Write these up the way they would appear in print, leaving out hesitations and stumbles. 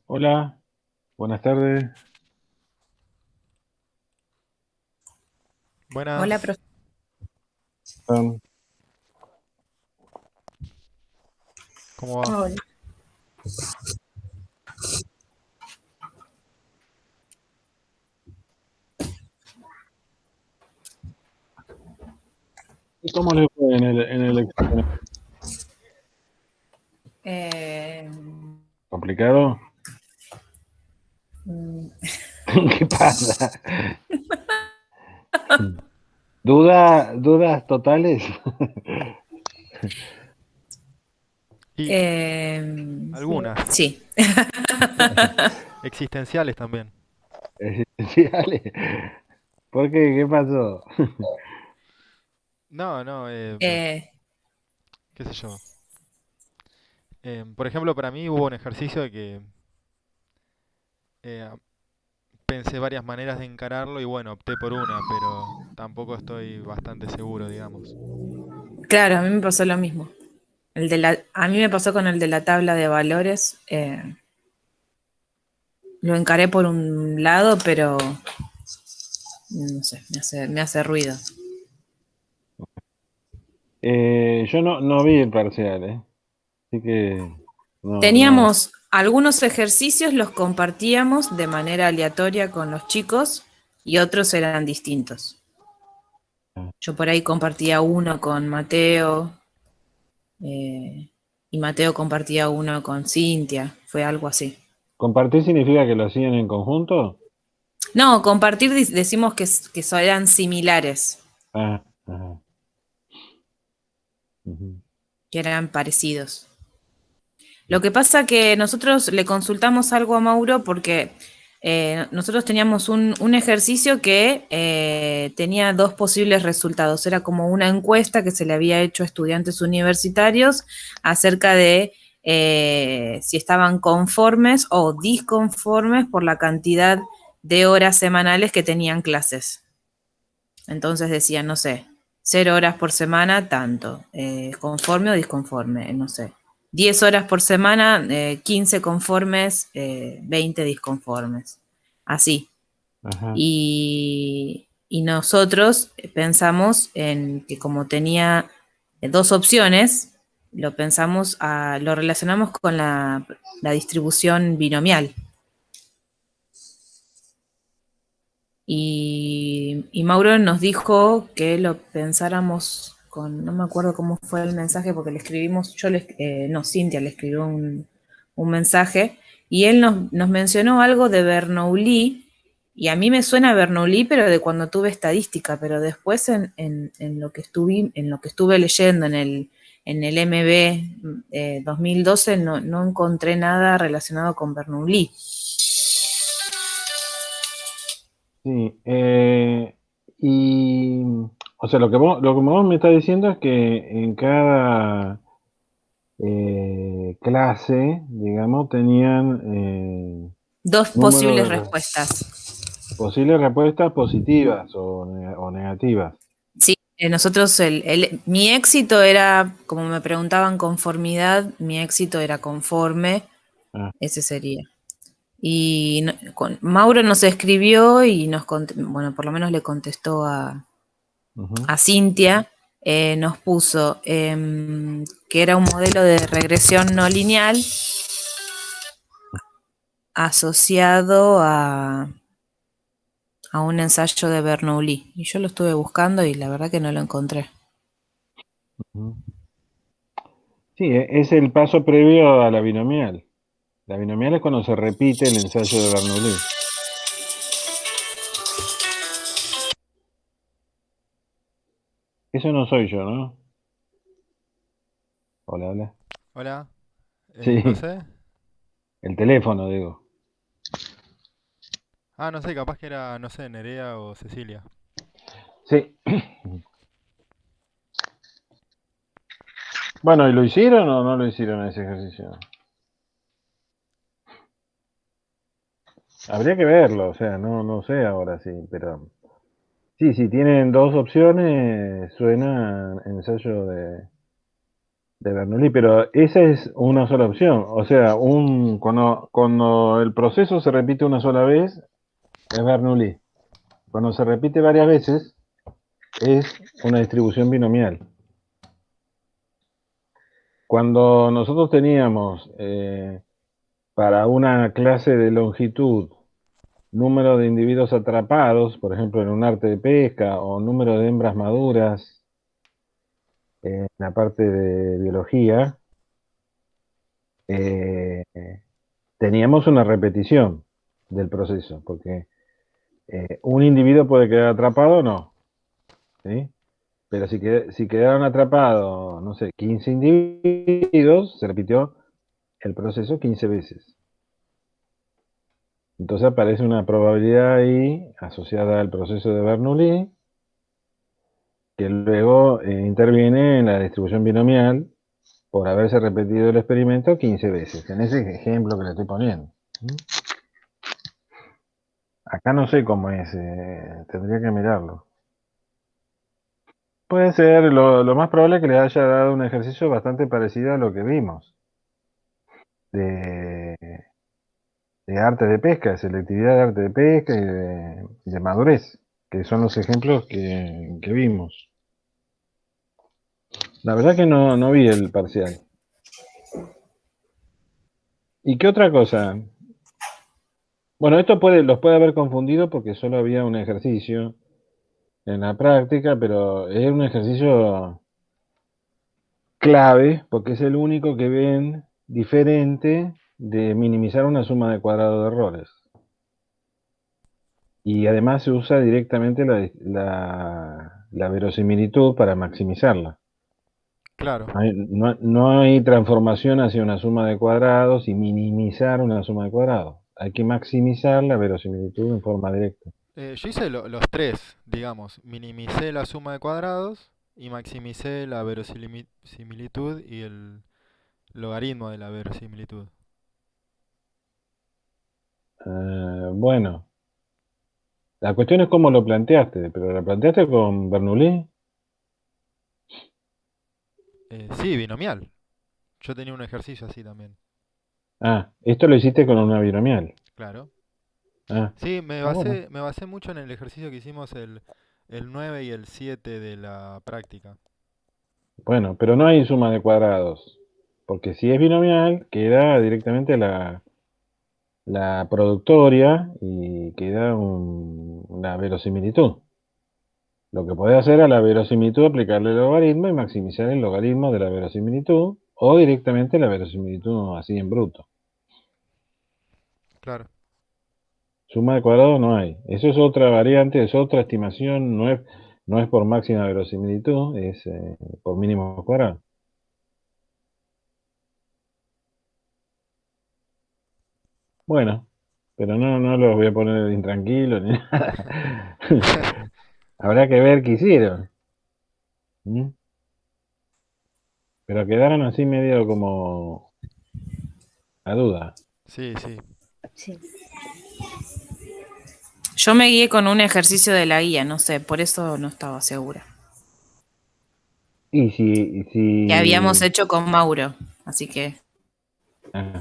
Hola, buenas tardes. Hola, Buenas, profe. Son- ¿cómo va? Hola. ¿Y cómo les fue en el examen? Eh, ¿Complicado? mm, ¿Qué pasa? ¿Dudas totales? Y eh, algunas, sí. existenciales también. Existenciales. ¿Por qué? ¿Qué pasó? No, no, Eh, qué sé yo. Por ejemplo, para mí hubo un ejercicio de que eh, pensé varias maneras de encararlo y bueno, opté por una, pero tampoco estoy bastante seguro, digamos. claro, a mí me pasó lo mismo. A mí me pasó con el de la tabla de valores. Lo encaré por un lado, pero no sé, me hace ruido. Yo no vi el parcial, ¿eh? Así que no. Teníamos algunos ejercicios, los compartíamos de manera aleatoria con los chicos y otros eran distintos. Yo por ahí compartía uno con Mateo, eh, y Mateo compartía uno con Cintia, fue algo así. ¿Compartir significa que lo hacían en conjunto? No, compartir decimos que eran similares, Ah, ajá. Ujú. que eran parecidos. Lo que pasa que nosotros le consultamos algo a Mauro porque nosotros teníamos un ejercicio que tenía dos posibles resultados. Era como una encuesta que se le había hecho a estudiantes universitarios acerca de si estaban conformes o disconformes por la cantidad de horas semanales que tenían clases. Entonces decían, no sé, 0 horas por semana, tanto, conforme o disconforme, no sé. 10 horas por semana, 15 conformes, 20 disconformes. Así. Ajá. Y nosotros pensamos en que como tenía dos opciones, lo relacionamos con la distribución binomial. Y Mauro nos dijo que lo pensáramos no me acuerdo cómo fue el mensaje porque le escribimos, no, Cintia le escribió un mensaje y él nos mencionó algo de Bernoulli y a mí me suena Bernoulli pero de cuando tuve estadística, pero después en lo que estuve leyendo en el MB 2012 no encontré nada relacionado con Bernoulli. Sí, y o sea, lo que vos me estás diciendo es que en cada clase, digamos, tenían Dos número posibles de respuestas. posibles respuestas positivas o negativas. Sí, nosotros, mi éxito era, como me preguntaban conformidad, mi éxito era conforme, Ah, ese sería. Y Mauro nos escribió y bueno, por lo menos le contestó ujú. a Cintia, nos puso que era un modelo de regresión no lineal asociado a un ensayo de Bernoulli. Y yo lo estuve buscando y la verdad que no lo encontré. Ujú. Sí, es el paso previo a la binomial. La binomial es cuando se repite el ensayo de Bernoulli. Eso no soy yo, ¿no? Hola, hola. Hola, no Sí, sé. el teléfono, digo. Ah, no sé, capaz que era, no sé, Nerea o Cecilia. Sí. Bueno, ¿y lo hicieron o no lo hicieron ese ejercicio? Habría que verlo, o sea, no sé ahora sí, pero sí, si tienen dos opciones, suena ensayo de de Bernoulli, pero esa es una sola opción. O sea, cuando el proceso se repite una sola vez, es Bernoulli. Cuando se repite varias veces, es una distribución binomial. Cuando nosotros teníamos para una clase de longitud número de individuos atrapados, por ejemplo en un arte de pesca, o número de hembras maduras en la parte de biología, eh, teníamos una repetición del proceso, porque un individuo puede quedar atrapado o no, ¿sí? Pero si quedaron atrapados, no sé, 15 individuos, se repitió el proceso 15 veces. Entonces aparece una probabilidad ahí asociada al proceso de Bernoulli, que luego interviene en la distribución binomial por haberse repetido el experimento 15 veces, en ese ejemplo que le estoy poniendo. Acá no sé cómo es, tendría que mirarlo. Puede ser, lo más probable es que le haya dado un ejercicio bastante parecido a lo que vimos, de, de arte de pesca, de selectividad de arte de pesca y de madurez, que son los ejemplos que vimos. La verdad que no vi el parcial. ¿Y qué otra cosa? Bueno, los puede haber confundido porque solo había un ejercicio en la práctica, pero es un ejercicio clave porque es el único que ven diferente de minimizar una suma de cuadrado de errores. Y además se usa directamente la verosimilitud para maximizarla. Claro. No hay transformación hacia una suma de cuadrados y minimizar una suma de cuadrados. Hay que maximizar la verosimilitud en forma directa. Yo hice los tres, digamos. Minimicé la suma de cuadrados y maximicé la verosimilitud y el logaritmo de la verosimilitud. Bueno, la cuestión es cómo lo planteaste, pero ¿lo planteaste con Bernoulli? Sí, binomial. Yo tenía un ejercicio así también. Ah, esto lo hiciste con una binomial. Claro. Ah, Sí, bueno. me basé mucho en el ejercicio que hicimos el 9 y el 7 de la práctica. Bueno, pero no hay suma de cuadrados, porque si es binomial, queda directamente la productoria y queda una verosimilitud. Lo que podés hacer a la verosimilitud aplicarle el logaritmo y maximizar el logaritmo de la verosimilitud o directamente la verosimilitud así en bruto. Claro. Suma de cuadrados no hay. Eso es otra variante, es otra estimación, no es por máxima verosimilitud, es por mínimo cuadrado. Bueno, pero no los voy a poner intranquilos ni nada. Habrá que ver qué hicieron. ¿Mm? Pero quedaron así medio como a duda. Sí, sí. Sí. Yo me guié con un ejercicio de la guía, no sé, por eso no estaba segura. Y Que habíamos si hecho con Mauro, así que ah,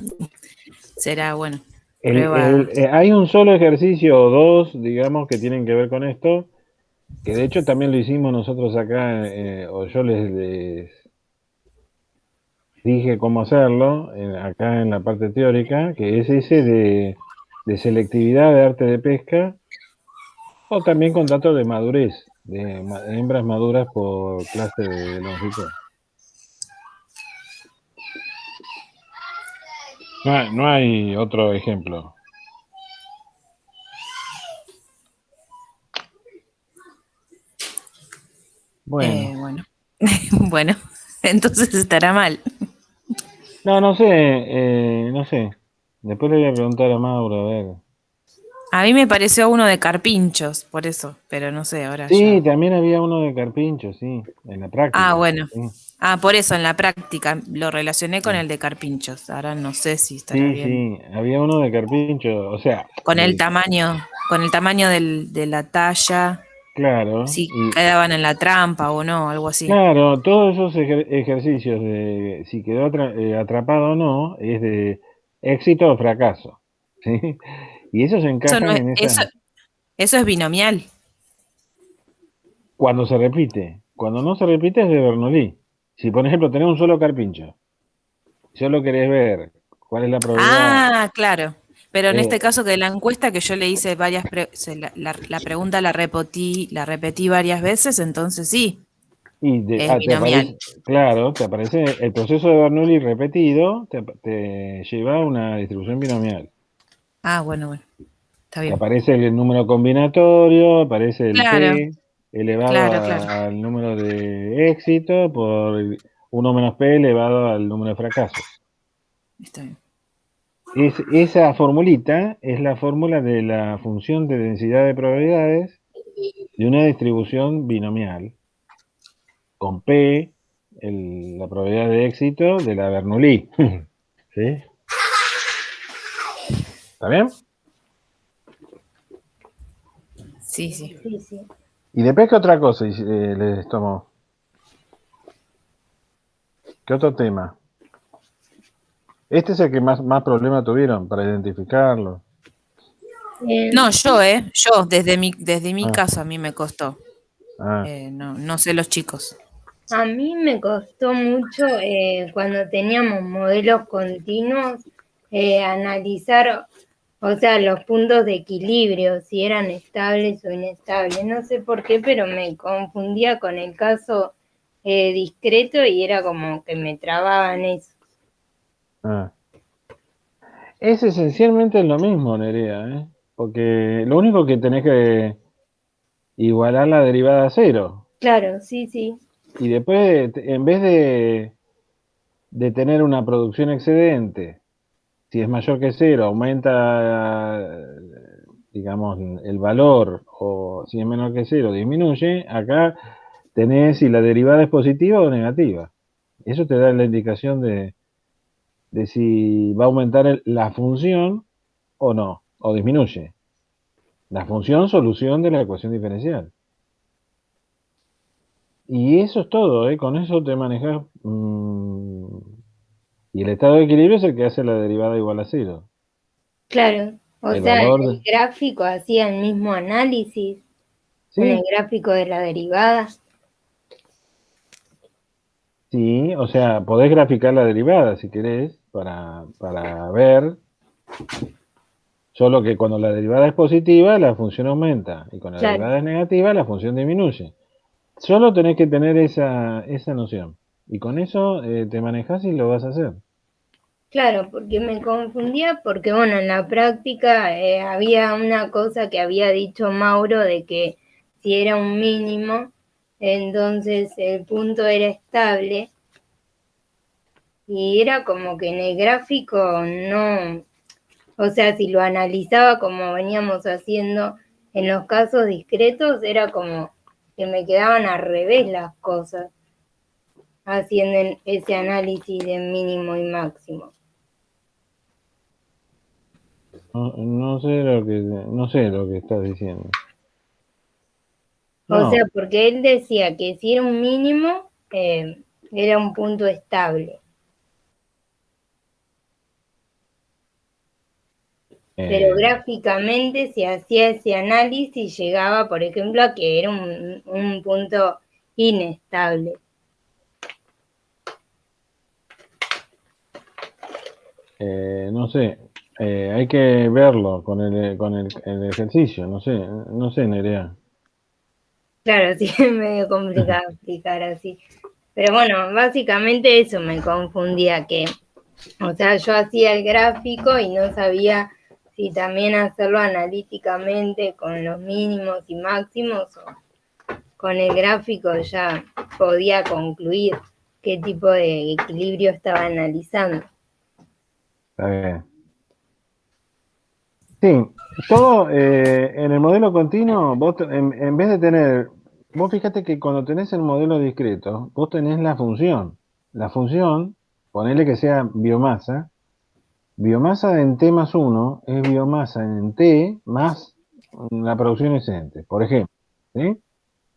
será, bueno, prueba. hay un solo ejercicio o dos, digamos, que tienen que ver con esto, que de hecho también lo hicimos nosotros acá, o yo les dije cómo hacerlo, acá en la parte teórica, que es ese de selectividad de arte de pesca, o también con datos de madurez, de hembras maduras por clase de longitud. No hay otro ejemplo. Bueno, Bueno, bueno, entonces estará mal. no sé, no sé. Después le voy a preguntar a Mauro, a ver. A mí me pareció uno de carpinchos, por eso, pero no sé, ahora Sí, ya. también había uno de carpincho, sí, en la práctica. Ah, bueno. Sí, Ah, por eso en la práctica lo relacioné con sí, el de carpinchos. Ahora no sé si estará sí, bien. sí, había uno de carpincho, o sea, Con el tamaño de la talla. Claro, si y quedaban en la trampa o no, algo así. claro, todos esos ejercicios de si quedó atrapado o no, es de éxito o fracaso, ¿sí? Y esos Eso no encajan es, en eso, esa, eso es binomial. cuando se repite. Cuando no se repite es de Bernoulli. Si, por ejemplo, tenés un solo carpincho, solo querés ver cuál es la probabilidad. Ah, claro. Pero en este eh, caso que la encuesta que yo le hice la pregunta la repetí varias veces, entonces sí, es te binomial. aparece, claro, te aparece el proceso de Bernoulli repetido, te lleva a una distribución binomial. Ah, bueno, está Te bien. aparece el número combinatorio, aparece el Claro, P elevado claro, claro. al número de éxito por 1 menos P elevado al número de fracasos. Está bien. Esa formulita es la fórmula de la función de densidad de probabilidades de una distribución binomial, con P, la probabilidad de éxito de la Bernoulli. ¿Sí? ¿Está bien? Sí, sí. Sí, sí. ¿Y después qué otra cosa les tomó? ¿Qué otro tema? Este es el que más problemas tuvieron para identificarlo. No, yo, desde mi Ah, caso a mí me costó. ah, No sé los chicos. A mí me costó mucho cuando teníamos modelos continuos analizar, o sea, los puntos de equilibrio, si eran estables o inestables. No sé por qué, pero me confundía con el caso discreto y era como que me trababan eso. ah. Es esencialmente lo mismo, Nerea, ¿eh? Porque lo único que tenés que igualar la derivada a cero. Claro, sí, sí. Y después, en vez de tener una producción excedente, si es mayor que cero, aumenta, digamos, el valor, o si es menor que cero, disminuye. Acá tenés si la derivada es positiva o negativa. Eso te da la indicación de si va a aumentar la función o no, o disminuye. La función solución de la ecuación diferencial. Y eso es todo, ¿eh? Con eso te manejas. Y el estado de equilibrio es el que hace la derivada igual a cero. Claro, o El sea, en valor el gráfico hacía el mismo análisis, en el Sí, gráfico de la derivada. sí, o sea, podés graficar la derivada si querés para ver, solo que cuando la derivada es positiva, la función aumenta, y cuando la Claro, derivada es negativa, la función disminuye. Solo tenés que tener esa noción. Y con eso te manejas y lo vas a hacer. claro, porque me confundía porque, bueno, en la práctica había una cosa que había dicho Mauro de que si era un mínimo, entonces el punto era estable y era como que en el gráfico no, o sea, si lo analizaba como veníamos haciendo en los casos discretos, era como que me quedaban al revés las cosas, haciendo ese análisis de mínimo y máximo. No sé lo que estás diciendo. O sea, No, porque él decía que si era un mínimo, era un punto estable. Pero eh, gráficamente se hacía ese análisis, llegaba, por ejemplo, a que era un punto inestable. no sé. Hay que verlo con el ejercicio. No sé, Nerea. Claro, sí, es medio complicado explicar así. Pero bueno, básicamente eso me confundía, que, o sea, yo hacía el gráfico y no sabía si también hacerlo analíticamente con los mínimos y máximos o con el gráfico ya podía concluir qué tipo de equilibrio estaba analizando. Está bien. Sí, todo en el modelo continuo, en vez de tener, vos fíjate que cuando tenés el modelo discreto, vos tenés la función. La función, ponele que sea biomasa, biomasa en T más 1 es biomasa en T más la producción excedente, por ejemplo. ¿Sí?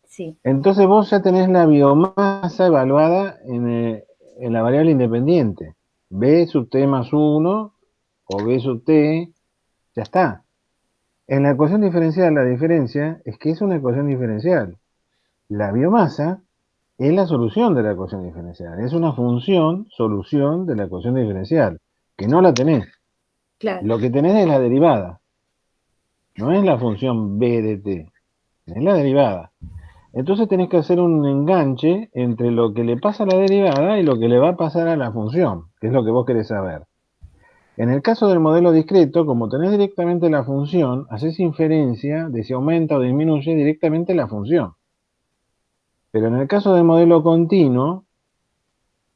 Sí, Entonces vos ya tenés la biomasa evaluada en la variable independiente. B sub t más 1 o B sub t, ya está. En la ecuación diferencial, la diferencia es que es una ecuación diferencial. La biomasa es la solución de la ecuación diferencial. Es una función, solución de la ecuación diferencial, que no la tenés. claro, Lo que tenés es la derivada. No es la función b de t, es la derivada. Entonces tenés que hacer un enganche entre lo que le pasa a la derivada y lo que le va a pasar a la función, que es lo que vos querés saber. En el caso del modelo discreto, como tenés directamente la función, haces inferencia de si aumenta o disminuye directamente la función. Pero en el caso del modelo continuo,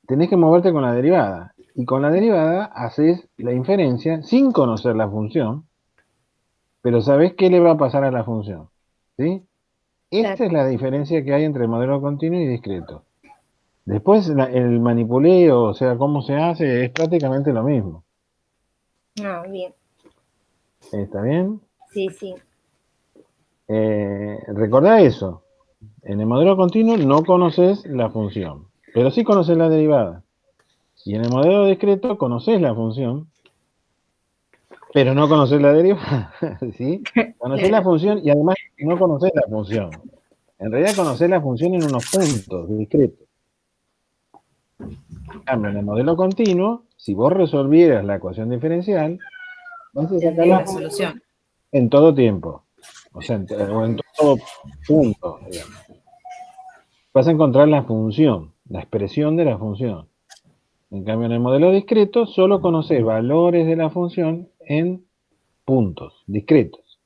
tenés que moverte con la derivada. Y con la derivada haces la inferencia sin conocer la función, pero sabés qué le va a pasar a la función. ¿Sí? Esta claro. es la diferencia que hay entre modelo continuo y discreto. Después el manipuleo, o sea, cómo se hace, es prácticamente lo mismo. Ah, bien. ¿Está bien? Sí, sí. Recordá eso. En el modelo continuo no conoces la función, pero sí conoces la derivada. Y en el modelo discreto conoces la función, pero no conoces la derivada. ¿Sí? Conoces la Claro, función y además no conoces la función. En realidad conoces la función en unos puntos discretos. En cambio, en el modelo continuo, si vos resolvieras la ecuación diferencial, vas a sacar Tendría la la función solución. en todo tiempo. O sea, o en todo punto, digamos. Vas a encontrar la función, la expresión de la función. En cambio, en el modelo discreto, solo conoces valores de la función en puntos discretos.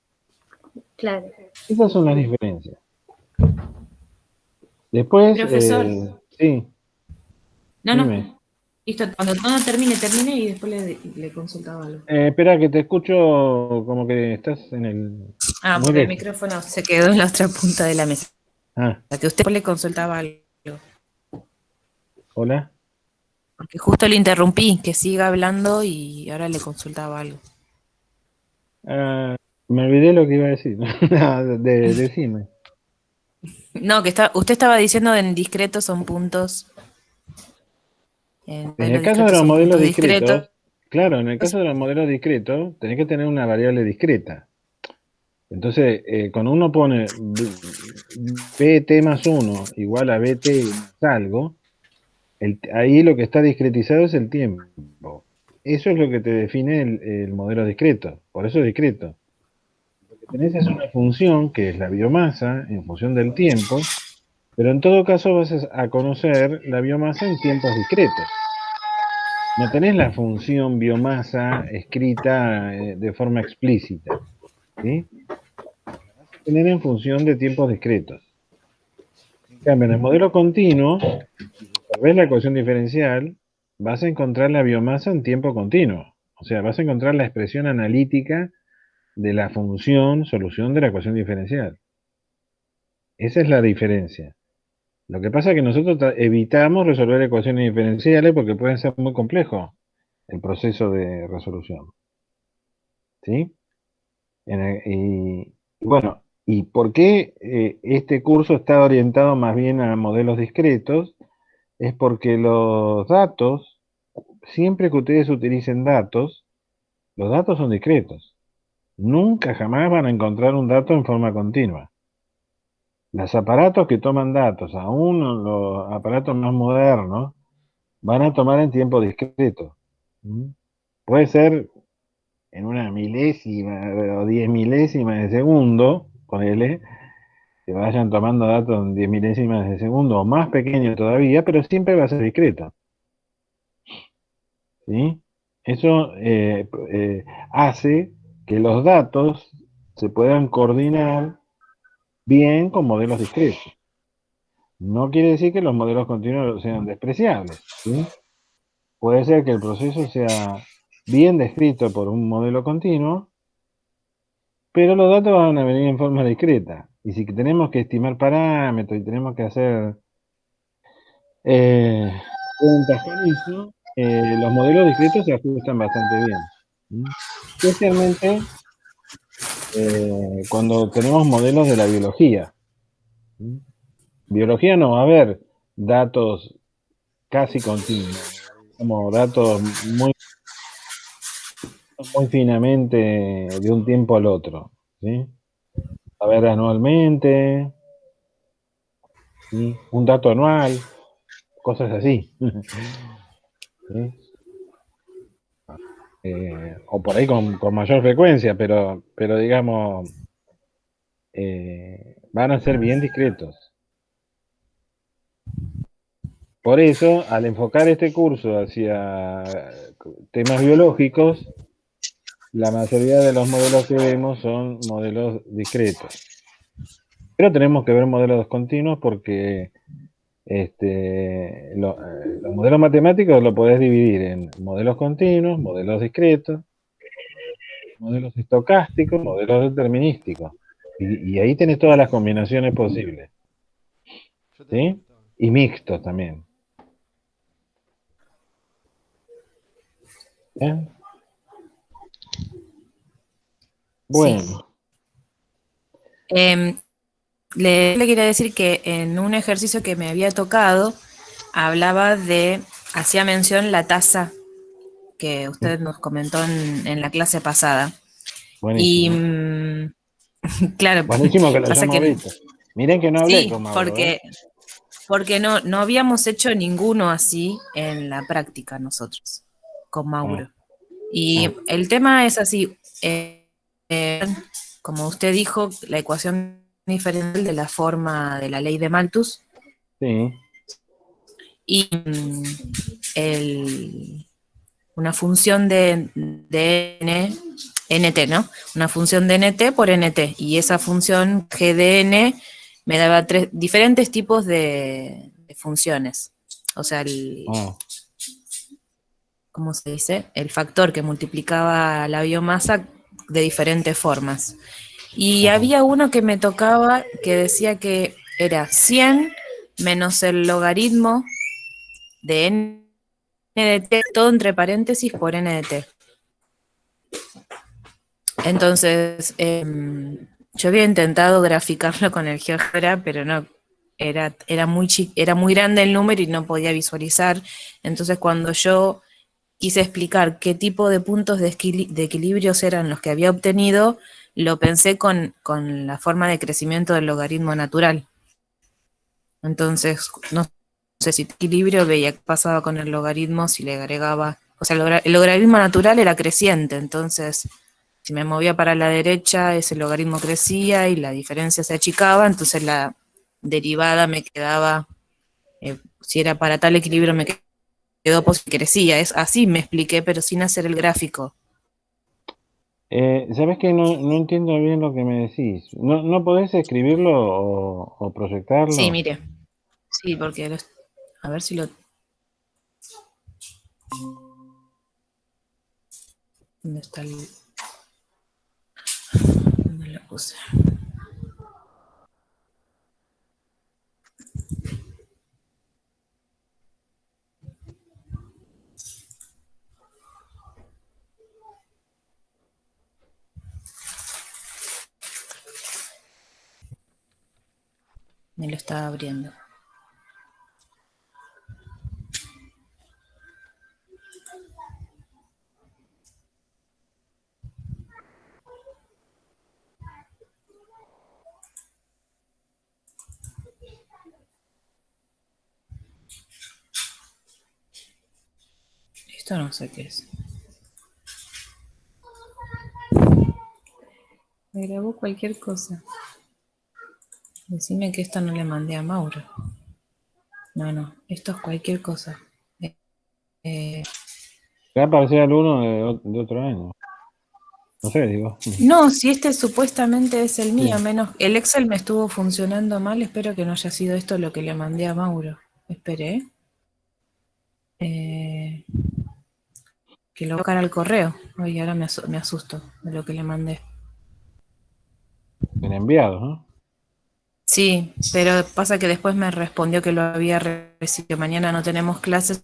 claro. Esas son las diferencias. Después, Profesor, sí, no, dime. no. Listo, cuando todo termine y después le consultaba algo. Espera que te escucho como que estás en el... Ah, muy porque el lejos. micrófono se quedó en la otra punta de la mesa. Ah, A que usted le consultaba algo. hola. Porque justo le interrumpí, que siga hablando y ahora le consultaba algo. Ah, me olvidé lo que iba a decir. No, decime. No, usted estaba diciendo en discretos son puntos, en En modelos el caso de discretos los son modelos puntos discretos. discretos, claro, en el caso de los modelos discretos, tenés que tener una variable discreta. Entonces, cuando uno pone bt más 1 igual a bt más algo, ahí lo que está discretizado es el tiempo. Eso es lo que te define el modelo discreto. Por eso es discreto. Lo que tenés es una función que es la biomasa en función del tiempo, pero en todo caso vas a conocer la biomasa en tiempos discretos. No tenés la función biomasa escrita de forma explícita, ¿sí? La vas a tener en función de tiempos discretos. En cambio, en el modelo continuo, si resolvés la ecuación diferencial, vas a encontrar la biomasa en tiempo continuo. O sea, vas a encontrar la expresión analítica de la función solución de la ecuación diferencial. Esa es la diferencia. Lo que pasa es que nosotros evitamos resolver ecuaciones diferenciales porque pueden ser muy complejos el proceso de resolución. ¿Sí? Y bueno, ¿y por qué este curso está orientado más bien a modelos discretos? Es porque los datos, siempre que ustedes utilicen datos, los datos son discretos. Nunca jamás van a encontrar un dato en forma continua. Los aparatos que toman datos, aún los aparatos más modernos, van a tomar en tiempo discreto. ¿Mm? Puede ser en una milésima o 10 milésimas de segundo, ponele, que vayan tomando datos en 10 milésimas de segundo o más pequeño todavía, pero siempre va a ser discreto. ¿Sí? Eso hace que los datos se puedan coordinar bien con modelos discretos. No quiere decir que los modelos continuos sean despreciables. ¿Sí? Puede ser que el proceso sea bien descrito por un modelo continuo, pero los datos van a venir en forma discreta. Y si tenemos que estimar parámetros y tenemos que hacer cuentas con eso, los modelos discretos se ajustan bastante bien. ¿Mm? Especialmente cuando tenemos modelos de la biología. ¿Mm? biología no va a haber datos casi continuos, como datos muy, muy finamente de un tiempo al otro, ¿sí? A ver, anualmente, ¿sí? Un dato anual, cosas así. ¿Sí? O por ahí con mayor frecuencia, pero digamos, van a ser bien discretos. Por eso, al enfocar este curso hacia temas biológicos, la mayoría de los modelos que vemos son modelos discretos. Pero tenemos que ver modelos continuos porque los modelos matemáticos lo podés dividir en modelos continuos, modelos discretos, modelos estocásticos, modelos determinísticos. Y ahí tenés todas las combinaciones posibles. Yo te ¿Sí? preguntaba. Y mixtos también. ¿Bien? Sí. Bueno, Le quería decir que en un ejercicio que me había tocado, hacía mención la tasa que usted nos comentó en la clase pasada. Y buenísimo. claro, Buenísimo que lo pasa hayamos que visto. Miren que no hablé sí, con Mauro, ¿eh? porque no habíamos hecho ninguno así en la práctica nosotros, con Ah, Mauro. Y ah, el tema es así, eh, como usted dijo, la ecuación diferencial de la forma de la ley de Malthus sí. y una función de nt, ¿no? Una función de nt por nt, y esa función g de n me daba diferentes tipos de funciones. O sea, Ah, ¿cómo se dice? El factor que multiplicaba la biomasa de diferentes formas. Y ajá. había uno que me tocaba que decía que era 100 menos el logaritmo de n de t, todo entre paréntesis por n de t. Entonces, yo había intentado graficarlo con el GeoGebra, pero no, era muy grande el número y no podía visualizar. Entonces, cuando yo quise explicar qué tipo de puntos de equilibrios eran los que había obtenido, lo pensé con la forma de crecimiento del logaritmo natural. Entonces, no sé si equilibrio veía qué pasaba con el logaritmo si le agregaba, o sea, el logaritmo natural era creciente, entonces si me movía para la derecha, ese logaritmo crecía y la diferencia se achicaba, entonces la derivada me quedaba, si era para tal equilibrio me quedó posible, crecía. Es así me expliqué, pero sin hacer el gráfico. ¿Sabés que no entiendo bien lo que me decís? ¿No podés escribirlo o Sí, proyectarlo? mire. Sí, porque a ver si lo... ¿Dónde está el...? ¿Dónde lo puse? Me lo estaba abriendo. Esto no sé qué es. Me grabó cualquier cosa. Decime que esto no le mandé a Mauro. No, esto es cualquier cosa. Eh, Va a parecer alumno de otro año. No sé, digo. no, si este supuestamente es el mío, Sí. menos el Excel me estuvo funcionando mal, espero que no haya sido esto lo que le mandé a Mauro. Espere, que lo voy a buscar al correo. Oye, ahora me asusto de lo que le mandé. En enviados, ¿no? Sí, pero pasa que después me respondió que lo había recibido. Mañana no tenemos clases,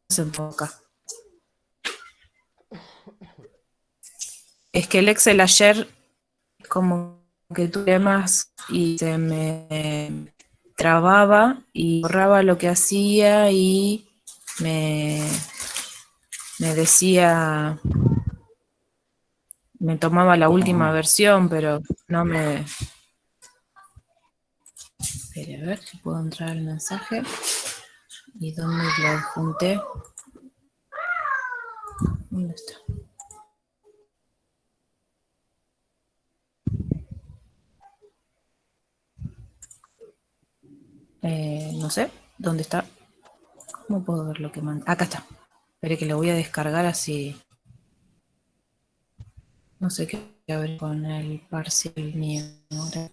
se enfoca. Es que el Excel ayer como que tuve más y trababa y borraba lo que hacía y me decía, me tomaba la última versión, pero no me... Espera, a ver si puedo entrar al mensaje. ¿Y dónde lo adjunté? ¿Dónde está? No sé, ¿dónde está? ¿Cómo puedo ver lo que manda? Acá está. Espere que lo voy a descargar así. No sé qué ver con el parcial mío ahora.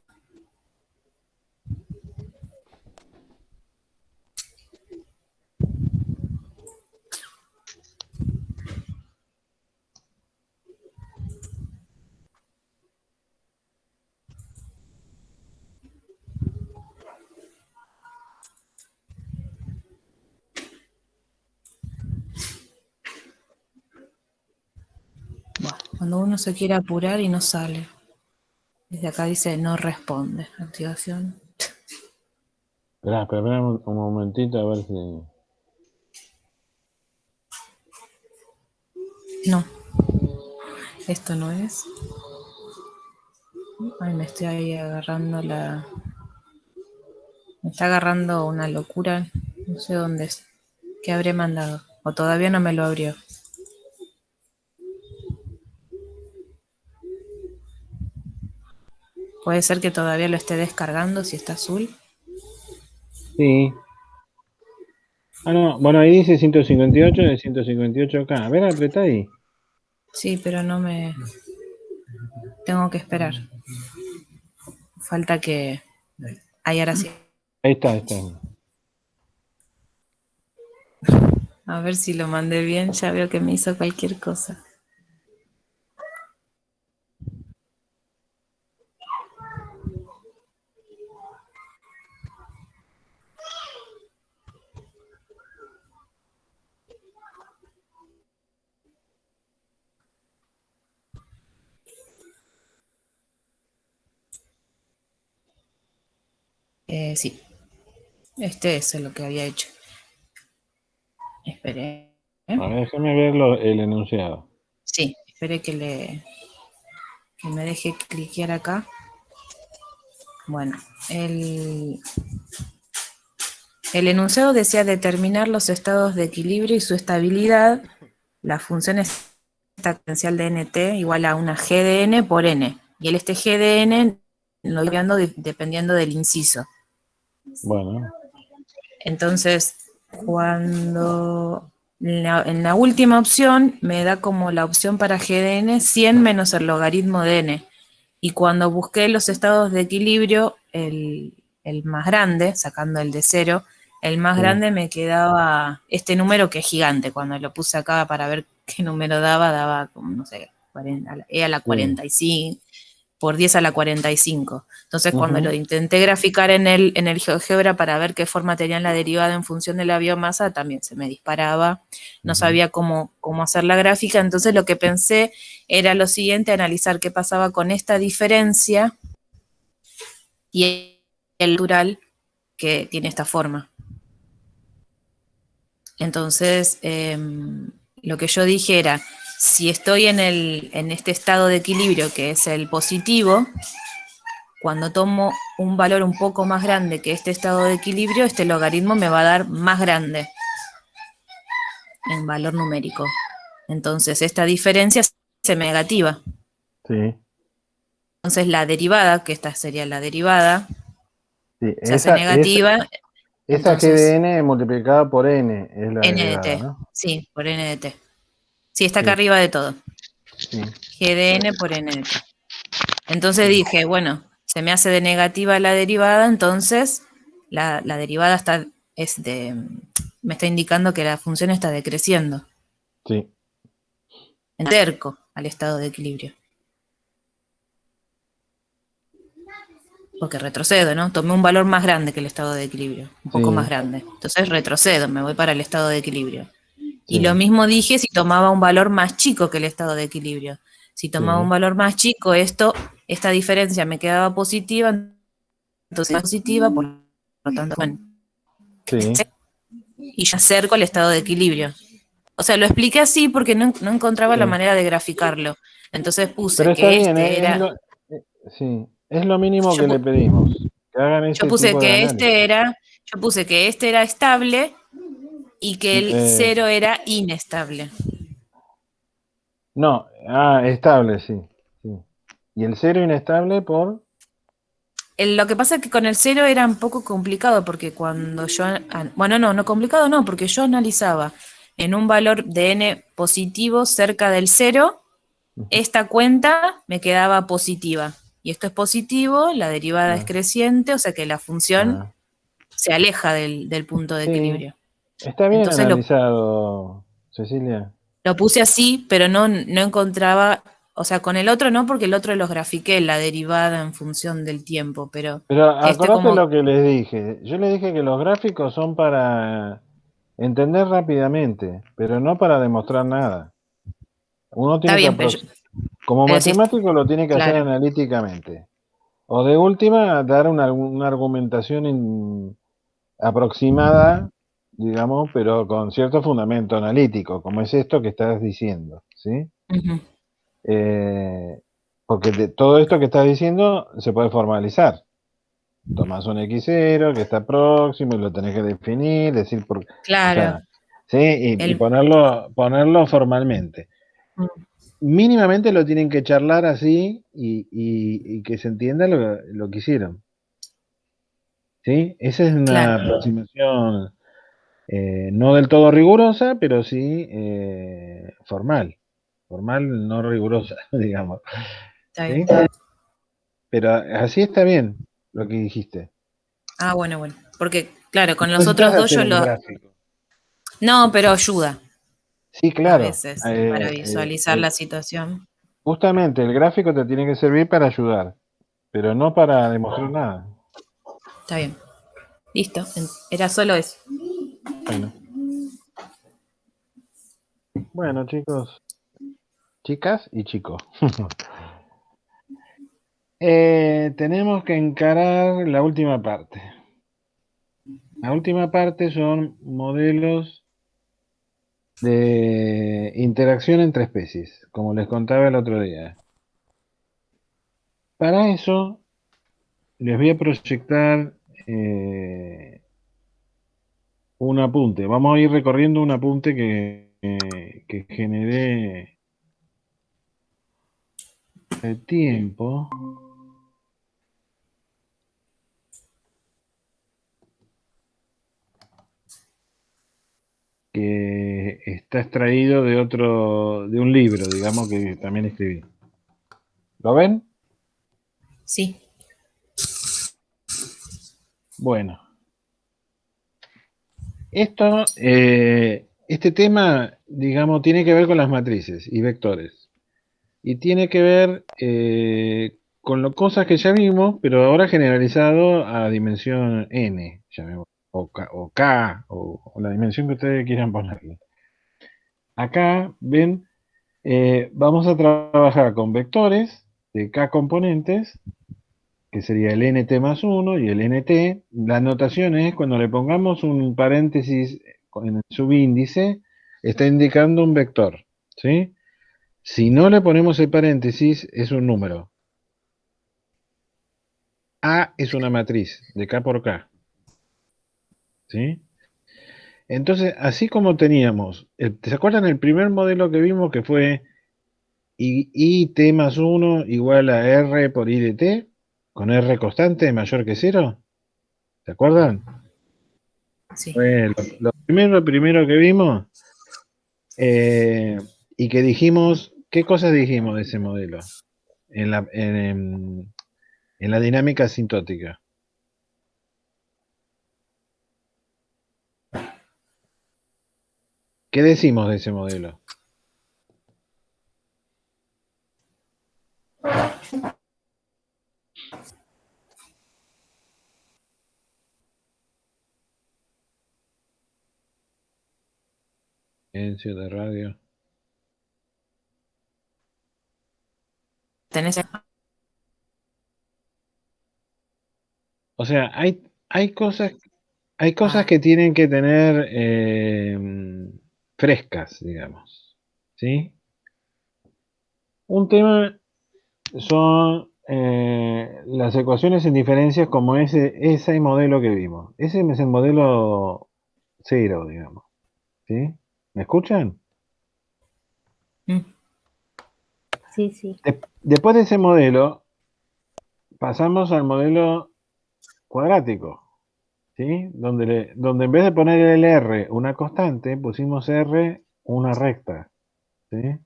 Bueno, cuando uno se quiere apurar y no sale. Desde acá dice no responde. Activación. Esperá un momentito a ver si... No, esto no es. Ay, me estoy ahí agarrando la... Me está agarrando una locura. No sé dónde es. ¿Qué habré mandado? O todavía no me lo abrió. Puede ser que todavía lo esté descargando si está azul. Sí. Ah, no, bueno, ahí dice 158 de 158K. A ver, apretá ahí. Sí, pero no me... Tengo que esperar. Falta que... Ahí ahora sí. Ahí está, ahí está. A ver si lo mandé bien. Ya veo que me hizo cualquier cosa. Sí. Este es lo que había hecho. Esperé. A ver, déjame ver el enunciado. Sí, esperé que me deje cliquear acá. Bueno, el enunciado decía determinar los estados de equilibrio y su estabilidad. La función es exponencial de nt igual a una g de n por n. Y este g de n lo voy viendo dependiendo del inciso. Bueno. Entonces, cuando en la última opción me da como la opción para g de n 100 menos el logaritmo de n. Y cuando busqué los estados de equilibrio, el más grande, sacando el de 0, el más grande me quedaba este número que es gigante. Cuando lo puse acá para ver qué número daba como, no sé, 40, e a la 45, por 10 a la 45. Entonces, cuando lo intenté graficar en el GeoGebra para ver qué forma tenía la derivada en función de la biomasa, también se me disparaba. No sabía cómo hacer la gráfica. Entonces, lo que pensé era lo siguiente, analizar qué pasaba con esta diferencia y el natural que tiene esta forma. Entonces, lo que yo dije era, si estoy en este estado de equilibrio que es el positivo, cuando tomo un valor un poco más grande que este estado de equilibrio, este logaritmo me va a dar más grande en valor numérico. Entonces, esta diferencia se negativa. Sí. Entonces, la derivada, que esta sería la derivada, Sí, se hace negativa. Esa g de n multiplicada por n es la N de derivada, t, ¿no? sí, por n de t. Sí, está acá Sí. arriba de todo. Sí. G de n por n de t. Entonces dije, bueno, se me hace de negativa la derivada, entonces la derivada me está indicando que la función está decreciendo. Sí. En cerco al estado de equilibrio. Porque retrocedo, ¿no? Tomé un valor más grande que el estado de equilibrio, un poco más grande. Entonces retrocedo, me voy para el estado de equilibrio. Y lo mismo dije si tomaba un valor más chico que el estado de equilibrio. Si tomaba un valor más chico, esta diferencia me quedaba positiva, entonces positiva, por tanto, bueno, Sí. y yo acerco al estado de equilibrio. O sea, lo expliqué así porque no encontraba la Sí. manera de graficarlo. Entonces puse Pero está que bien, este era, sí, es lo mínimo yo, que le pedimos, que hagan yo ese puse tipo de que análisis. yo puse que este era estable y que el Eh, 0 era inestable. no, estable, sí, sí. Y el cero inestable por... Lo que pasa es que con el 0 era un poco complicado porque cuando yo, bueno, no complicado no, porque yo analizaba en un valor de n positivo cerca del 0, esta cuenta me quedaba positiva. Y esto es positivo, la derivada es Ah, creciente, o sea que la función ah. se aleja del punto de Sí, equilibrio. está bien Entonces analizado, Cecilia. lo puse así, pero no encontraba, o sea, con el otro no, porque el otro los grafiqué, la derivada en función del tiempo, pero Pero este acordate como, lo que les dije. Yo les dije que los gráficos son para entender rápidamente, pero no para demostrar nada. Uno está tiene que bien, como pero sí, matemático lo tiene que hacer claro, analíticamente. O de última, dar una argumentación aproximada, digamos, pero con cierto fundamento analítico, como es esto que estás diciendo, ¿sí? ujú, Eh, porque todo esto que estás diciendo se puede formalizar. Tomás un X0 que está próximo y lo tenés que definir, decir por, o claro, sea, ¿sí? Y el, ponerlo formalmente. mm, Mínimamente lo tienen que charlar así y que se entienda lo que hicieron, ¿sí? Esa es una claro, aproximación no del todo rigurosa, pero sí formal. Formal, no rigurosa, digamos. está ¿Sí? bien. Pero así está bien lo que dijiste. Ah, bueno, porque claro, con No los necesitas otros dos hacer yo un lo, gráfico. no, pero ayuda Sí, a claro. veces para visualizar la situación. Justamente el gráfico te tiene que servir para ayudar, pero no para demostrar nada. Está bien, listo, era solo eso. Bueno, bueno, chicos, chicas y chicos. Tenemos que encarar la última parte. La última parte son modelos de interacción entre especies, como les contaba el otro día. Para eso les voy a proyectar un apunte. Vamos a ir recorriendo un apunte que generé de tiempo, que está extraído de un libro, digamos, que también escribí. ¿Lo ven? Sí, Bueno, este tema, digamos, tiene que ver con las matrices y vectores. Y tiene que ver con cosas que ya vimos, pero ahora generalizado a dimensión n, llamémoslo, o la dimensión que ustedes quieran ponerle. Acá, ven, vamos a trabajar con vectores de k componentes, que sería el nt más 1 y el nt. La notación es cuando le pongamos un paréntesis en el subíndice, está indicando un vector, ¿sí? Si no le ponemos el paréntesis, es un número. A es una matriz de K por K, ¿sí? Entonces, así como teníamos, ¿se acuerdan el primer modelo que vimos que fue I t más 1 igual a R por I de t, con R constante mayor que 0? ¿Se acuerdan? sí. Fue lo primero que vimos y que dijimos, ¿qué cosas dijimos de ese modelo? En la dinámica asintótica. ¿Qué decimos de ese modelo? Silencio de radio. Tenés, O sea, hay cosas Ah, que tienen que tener frescas, digamos. ¿Sí? Un tema son las ecuaciones en diferencias como ese modelo que vimos. Ese es el modelo cero, digamos. ¿Sí? ¿Me escuchan? mm, Sí, sí. Después de ese modelo, pasamos al modelo cuadrático, ¿sí? Donde en vez de poner el R una constante, pusimos R una recta, ¿sí?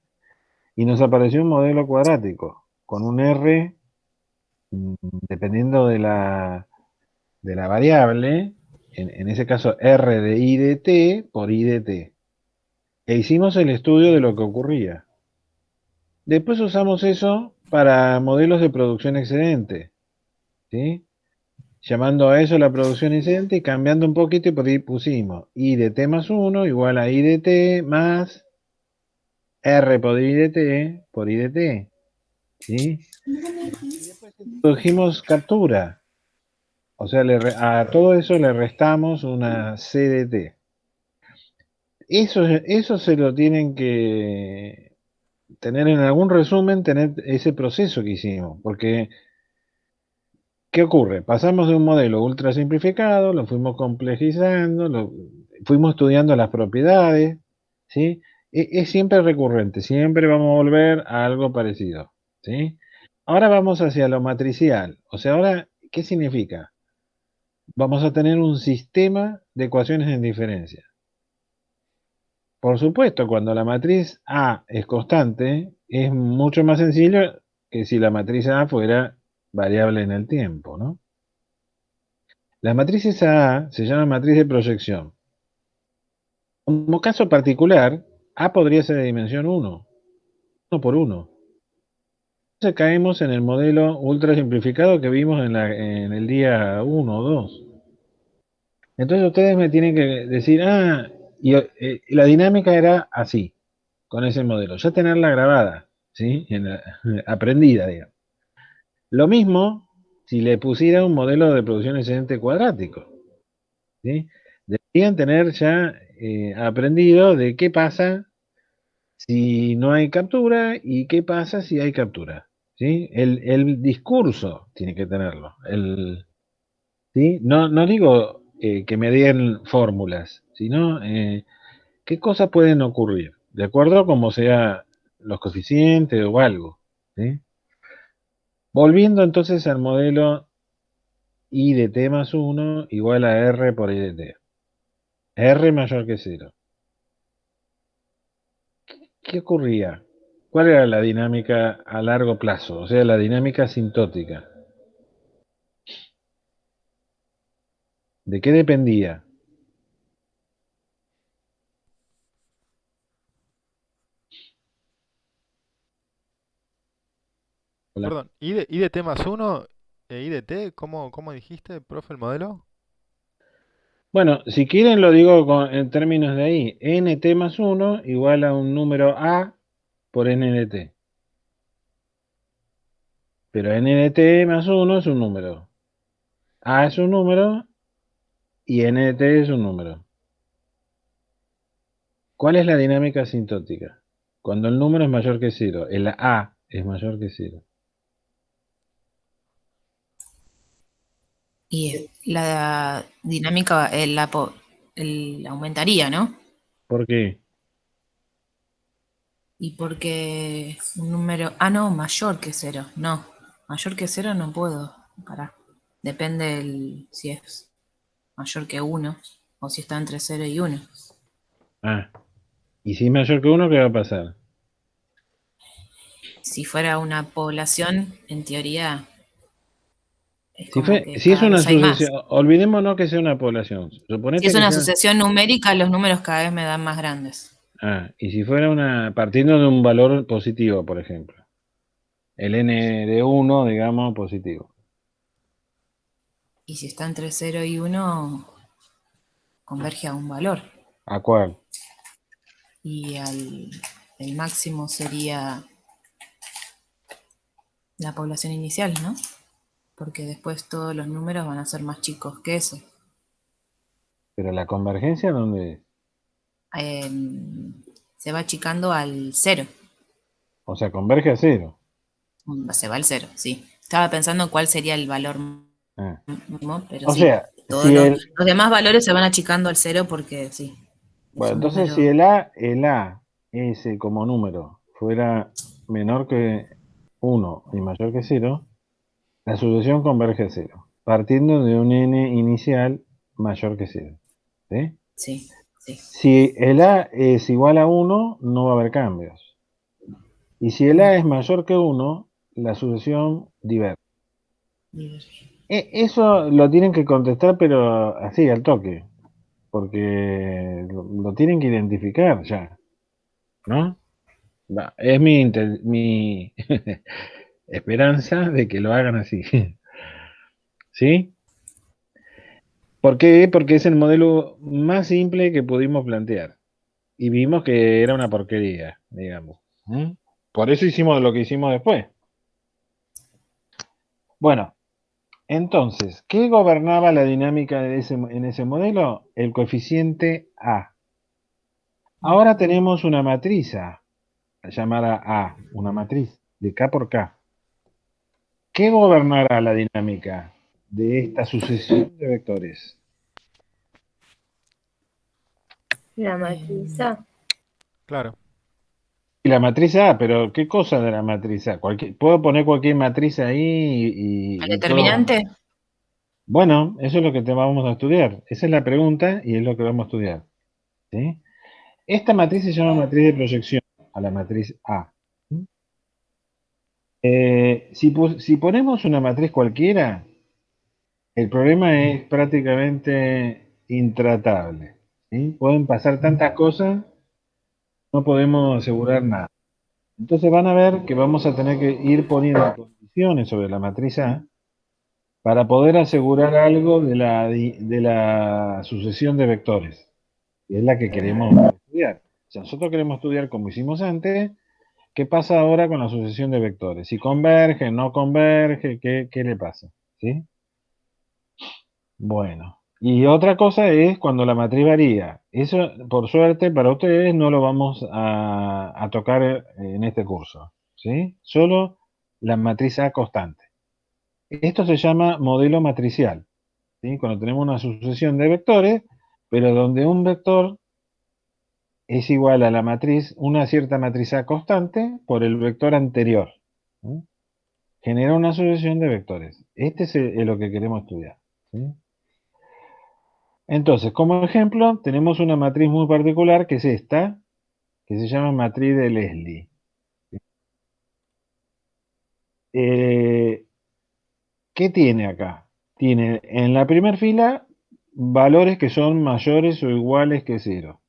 Y nos apareció un modelo cuadrático, con un R, dependiendo de la variable, en ese caso R de I de T por I de T. E hicimos el estudio de lo que ocurría. Después usamos eso para modelos de producción excedente, ¿sí? Llamando a eso la producción excedente y cambiando un poquito y por ahí pusimos I de T más 1 igual a I de T más R por I de T por I de T, ¿sí? Y después introdujimos captura. O sea, a todo eso le restamos una C de T. Eso se lo tienen que tener en algún resumen, tener ese proceso que hicimos. Porque, ¿qué ocurre? Pasamos de un modelo ultra simplificado, lo fuimos complejizando, fuimos estudiando las propiedades, ¿sí? Es siempre recurrente, siempre vamos a volver a algo parecido, ¿sí? Ahora vamos hacia lo matricial. O sea, ahora, ¿qué significa? Vamos a tener un sistema de ecuaciones en diferencia. Por supuesto, cuando la matriz A es constante, es mucho más sencillo que si la matriz A fuera variable en el tiempo, ¿no? Las matrices A se llaman matriz de proyección. Como caso particular, A podría ser de dimensión 1 por 1. Entonces caemos en el modelo ultra simplificado que vimos en el día 1 o 2. Entonces ustedes me tienen que decir, la dinámica era así, con ese modelo, ya tenerla grabada, ¿sí? Aprendida, digamos. Lo mismo si le pusiera un modelo de producción excedente cuadrático, ¿sí? Deberían tener ya aprendido de qué pasa si no hay captura y qué pasa si hay captura, ¿sí? El discurso tiene que tenerlo, ¿sí? No digo que me den fórmulas, sino qué cosas pueden ocurrir, de acuerdo a cómo sea los coeficientes o algo, ¿sí? Volviendo entonces al modelo I de T más 1 igual a R por I de T. R mayor que 0. ¿Qué ocurría? ¿Cuál era la dinámica a largo plazo? O sea, la dinámica asintótica. ¿De qué dependía? Hola. Perdón, I de T más uno e I de T, ¿cómo dijiste, profe, el modelo? Bueno, si quieren lo digo en términos de ahí. Nt más 1 igual a un número A por n de t. Pero n de t más 1 es un número. A es un número y n de t es un número. ¿Cuál es la dinámica asintótica? Cuando el número es mayor que 0, el A es mayor que 0. y la dinámica aumentaría, ¿no? ¿Por qué? Y porque un número, no, mayor que cero, no, mayor que cero no puedo, parar. Depende si es mayor que uno o si está entre cero y uno. Ah, y si es mayor que 1, ¿qué va a pasar? Si fuera una población, en teoría, es Si, como que si es cada una vez hay más. sucesión, olvidémonos que sea una población. Si es Suponete que una sea. sucesión numérica, los números cada vez me dan más grandes. Y si fuera partiendo de un valor positivo, por ejemplo. El n de 1, digamos, positivo. Y si está entre cero y uno, converge a un valor. ¿A cuál? Y el máximo sería la población inicial, ¿no? porque después todos los números van a ser más chicos que eso. Pero la convergencia, ¿dónde es? Se va achicando al 0. O sea, converge a 0. Se va al 0, sí. Estaba pensando cuál sería el valor Ah. mínimo, pero O sí. sea, Todos si los demás valores se van achicando al 0 porque sí. Es bueno, un entonces si número. el A ese como número fuera menor que 1 y mayor que 0, la sucesión converge a 0, partiendo de un n inicial mayor que 0. ¿Sí? Sí, sí. Si el A es igual a 1, no va a haber cambios. Y si el No. A es mayor que 1, la sucesión diverge. Eso lo tienen que contestar, pero así, al toque, porque lo tienen que identificar ya, ¿no? Es mi esperanza de que lo hagan así. ¿Sí? ¿Por qué? Porque es el modelo más simple que pudimos plantear. Y vimos que era una porquería, digamos. ¿Mm? Por eso hicimos lo que hicimos después. Bueno, entonces, ¿qué gobernaba la dinámica en ese modelo? El coeficiente A. Ahora tenemos una matriz A, llamada A, una matriz de K por K. ¿Qué gobernará la dinámica de esta sucesión de vectores? La matriz A. Claro. Y la matriz A, pero ¿qué cosa de la matriz A? Puedo poner cualquier matriz ahí ¿El y todo. determinante? Bueno, eso es lo que te vamos a estudiar. Esa es la pregunta y es lo que vamos a estudiar. ¿Sí? Esta matriz se llama matriz de proyección a la matriz A. Si ponemos una matriz cualquiera, el problema es prácticamente intratable. ¿Sí? Pueden pasar tantas cosas, no podemos asegurar nada. Entonces van a ver que vamos a tener que ir poniendo condiciones sobre la matriz A para poder asegurar algo de la sucesión de vectores, y es la que queremos estudiar. Si nosotros queremos estudiar como hicimos antes, ¿qué pasa ahora con la sucesión de vectores? Si converge, no converge, ¿qué le pasa? ¿Sí? Bueno, y otra cosa es cuando la matriz varía. Eso, por suerte, para ustedes no lo vamos a tocar en este curso. ¿Sí? Solo la matriz A constante. Esto se llama modelo matricial. ¿Sí? Cuando tenemos una sucesión de vectores, pero donde un vector es igual a la matriz, una cierta matriz A constante por el vector anterior. ¿Sí? Genera una sucesión de vectores. Este es lo que queremos estudiar. ¿Sí? Entonces, como ejemplo, tenemos una matriz muy particular que es esta, que se llama matriz de Leslie. ¿Qué tiene acá? Tiene en la primera fila valores que son mayores o iguales que 0.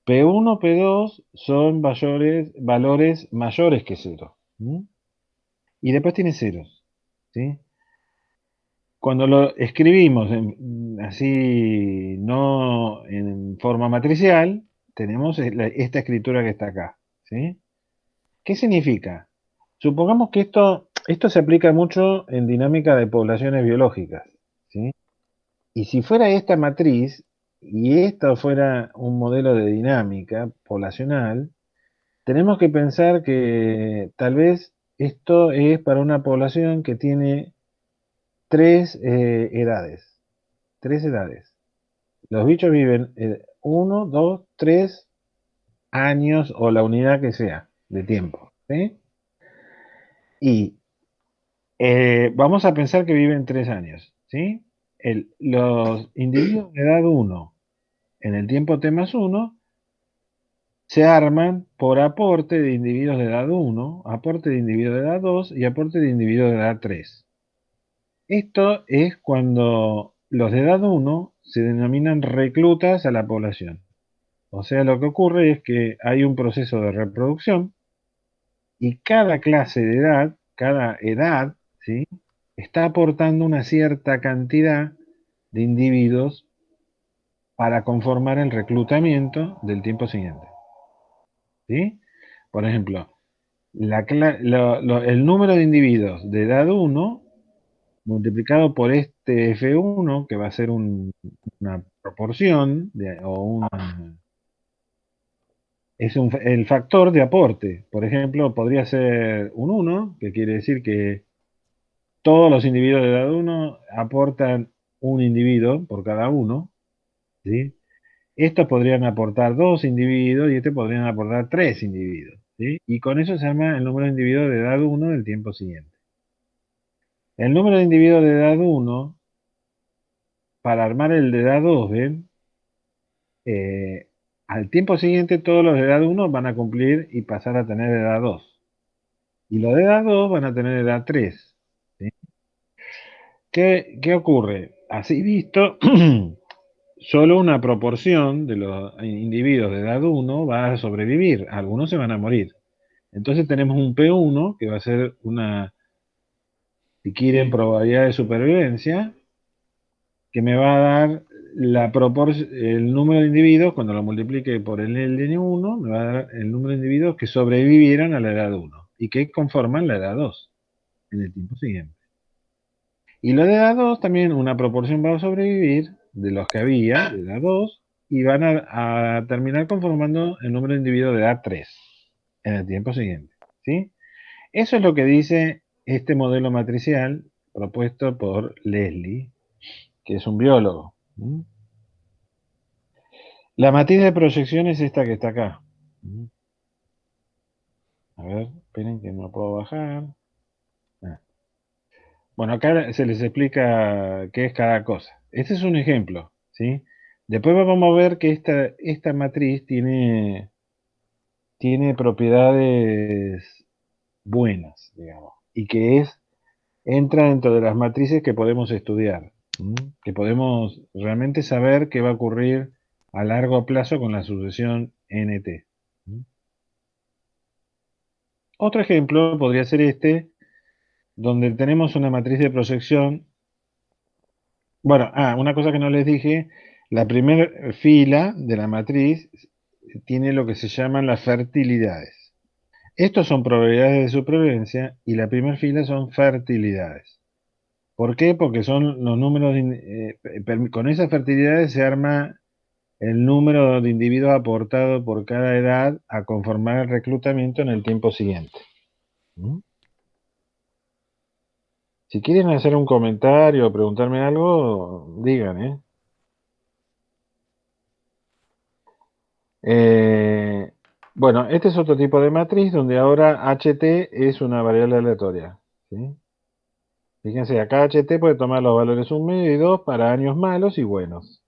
P1, P2 son valores mayores que 0. Y después tiene ceros. ¿Sí? Cuando lo escribimos así, no en forma matricial, tenemos esta escritura que está acá. ¿Sí? ¿Qué significa? Supongamos que esto se aplica mucho en dinámica de poblaciones biológicas. ¿Sí? Y si fuera esta matriz, y esto fuera un modelo de dinámica poblacional, tenemos que pensar que tal vez esto es para una población que tiene tres edades. Tres edades. Los bichos viven 1, 2, 3 años o la unidad que sea de tiempo. ¿Sí? Y vamos a pensar que viven 3 años. ¿Sí? Los individuos de edad 1 en el tiempo T más 1 se arman por aporte de individuos de edad 1, aporte de individuos de edad 2 y aporte de individuos de edad 3. Esto es cuando los de edad 1 se denominan reclutas a la población. O sea, lo que ocurre es que hay un proceso de reproducción y cada clase de edad, cada edad, ¿sí? Está aportando una cierta cantidad de individuos para conformar el reclutamiento del tiempo siguiente. ¿Sí? Por ejemplo, el número de individuos de edad 1 multiplicado por este F1, que va a ser una proporción, el factor de aporte. Por ejemplo, podría ser un 1, que quiere decir que todos los individuos de edad 1 aportan un individuo por cada uno, ¿sí? Estos podrían aportar 2 individuos y estos podrían aportar 3 individuos, ¿sí? Y con eso se llama el número de individuos de edad 1 del tiempo siguiente. El número de individuos de edad 1, para armar el de edad 2, ¿ven? Al tiempo siguiente todos los de edad 1 van a cumplir y pasar a tener edad 2. Y los de edad 2 van a tener edad 3. ¿Sí? ¿Qué ocurre? Así visto, solo una proporción de los individuos de edad 1 va a sobrevivir, algunos se van a morir. Entonces tenemos un P1 que va a ser una, si quieren, probabilidad de supervivencia, que me va a dar el número de individuos, cuando lo multiplique por el N1, me va a dar el número de individuos que sobrevivieron a la edad 1 y que conforman la edad 2 en el tiempo siguiente. Y los de edad 2 también una proporción va a sobrevivir de los que había de edad 2 y van a terminar conformando el número de individuos de edad 3 en el tiempo siguiente. ¿Sí? Eso es lo que dice este modelo matricial propuesto por Leslie, que es un biólogo. ¿Mm? La matriz de proyección es esta que está acá. ¿Mm? A ver, esperen que no puedo bajar. Ah. Bueno, acá se les explica qué es cada cosa. Este es un ejemplo, ¿sí? Después vamos a ver que esta matriz tiene propiedades buenas, digamos, y que entra dentro de las matrices que podemos estudiar, que podemos realmente saber qué va a ocurrir a largo plazo con la sucesión NT. Otro ejemplo podría ser este, donde tenemos una matriz de proyección. Bueno, una cosa que no les dije, la primera fila de la matriz tiene lo que se llaman las fertilidades. Estos son probabilidades de supervivencia y la primera fila son fertilidades. ¿Por qué? Porque son los números, con esas fertilidades se arma el número de individuos aportados por cada edad a conformar el reclutamiento en el tiempo siguiente. ¿Mm? Si quieren hacer un comentario o preguntarme algo, digan, ¿eh? Bueno, este es otro tipo de matriz donde ahora HT es una variable aleatoria. ¿Sí? Fíjense, acá HT puede tomar los valores 1, medio y 2 para años malos y buenos.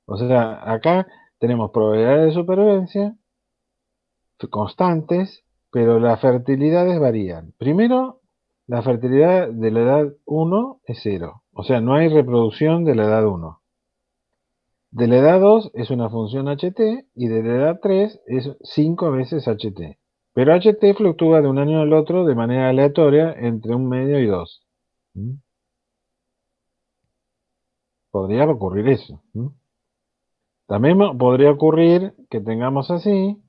O sea, acá tenemos probabilidades de supervivencia constantes, pero las fertilidades varían. Primero, la fertilidad de la edad 1 es 0. O sea, no hay reproducción de la edad 1. De la edad 2 es una función HT y de la edad 3 es 5 veces HT. Pero HT fluctúa de un año al otro de manera aleatoria entre 1 medio y 2. ¿Mm? Podría ocurrir eso. ¿Mm? También podría ocurrir que tengamos así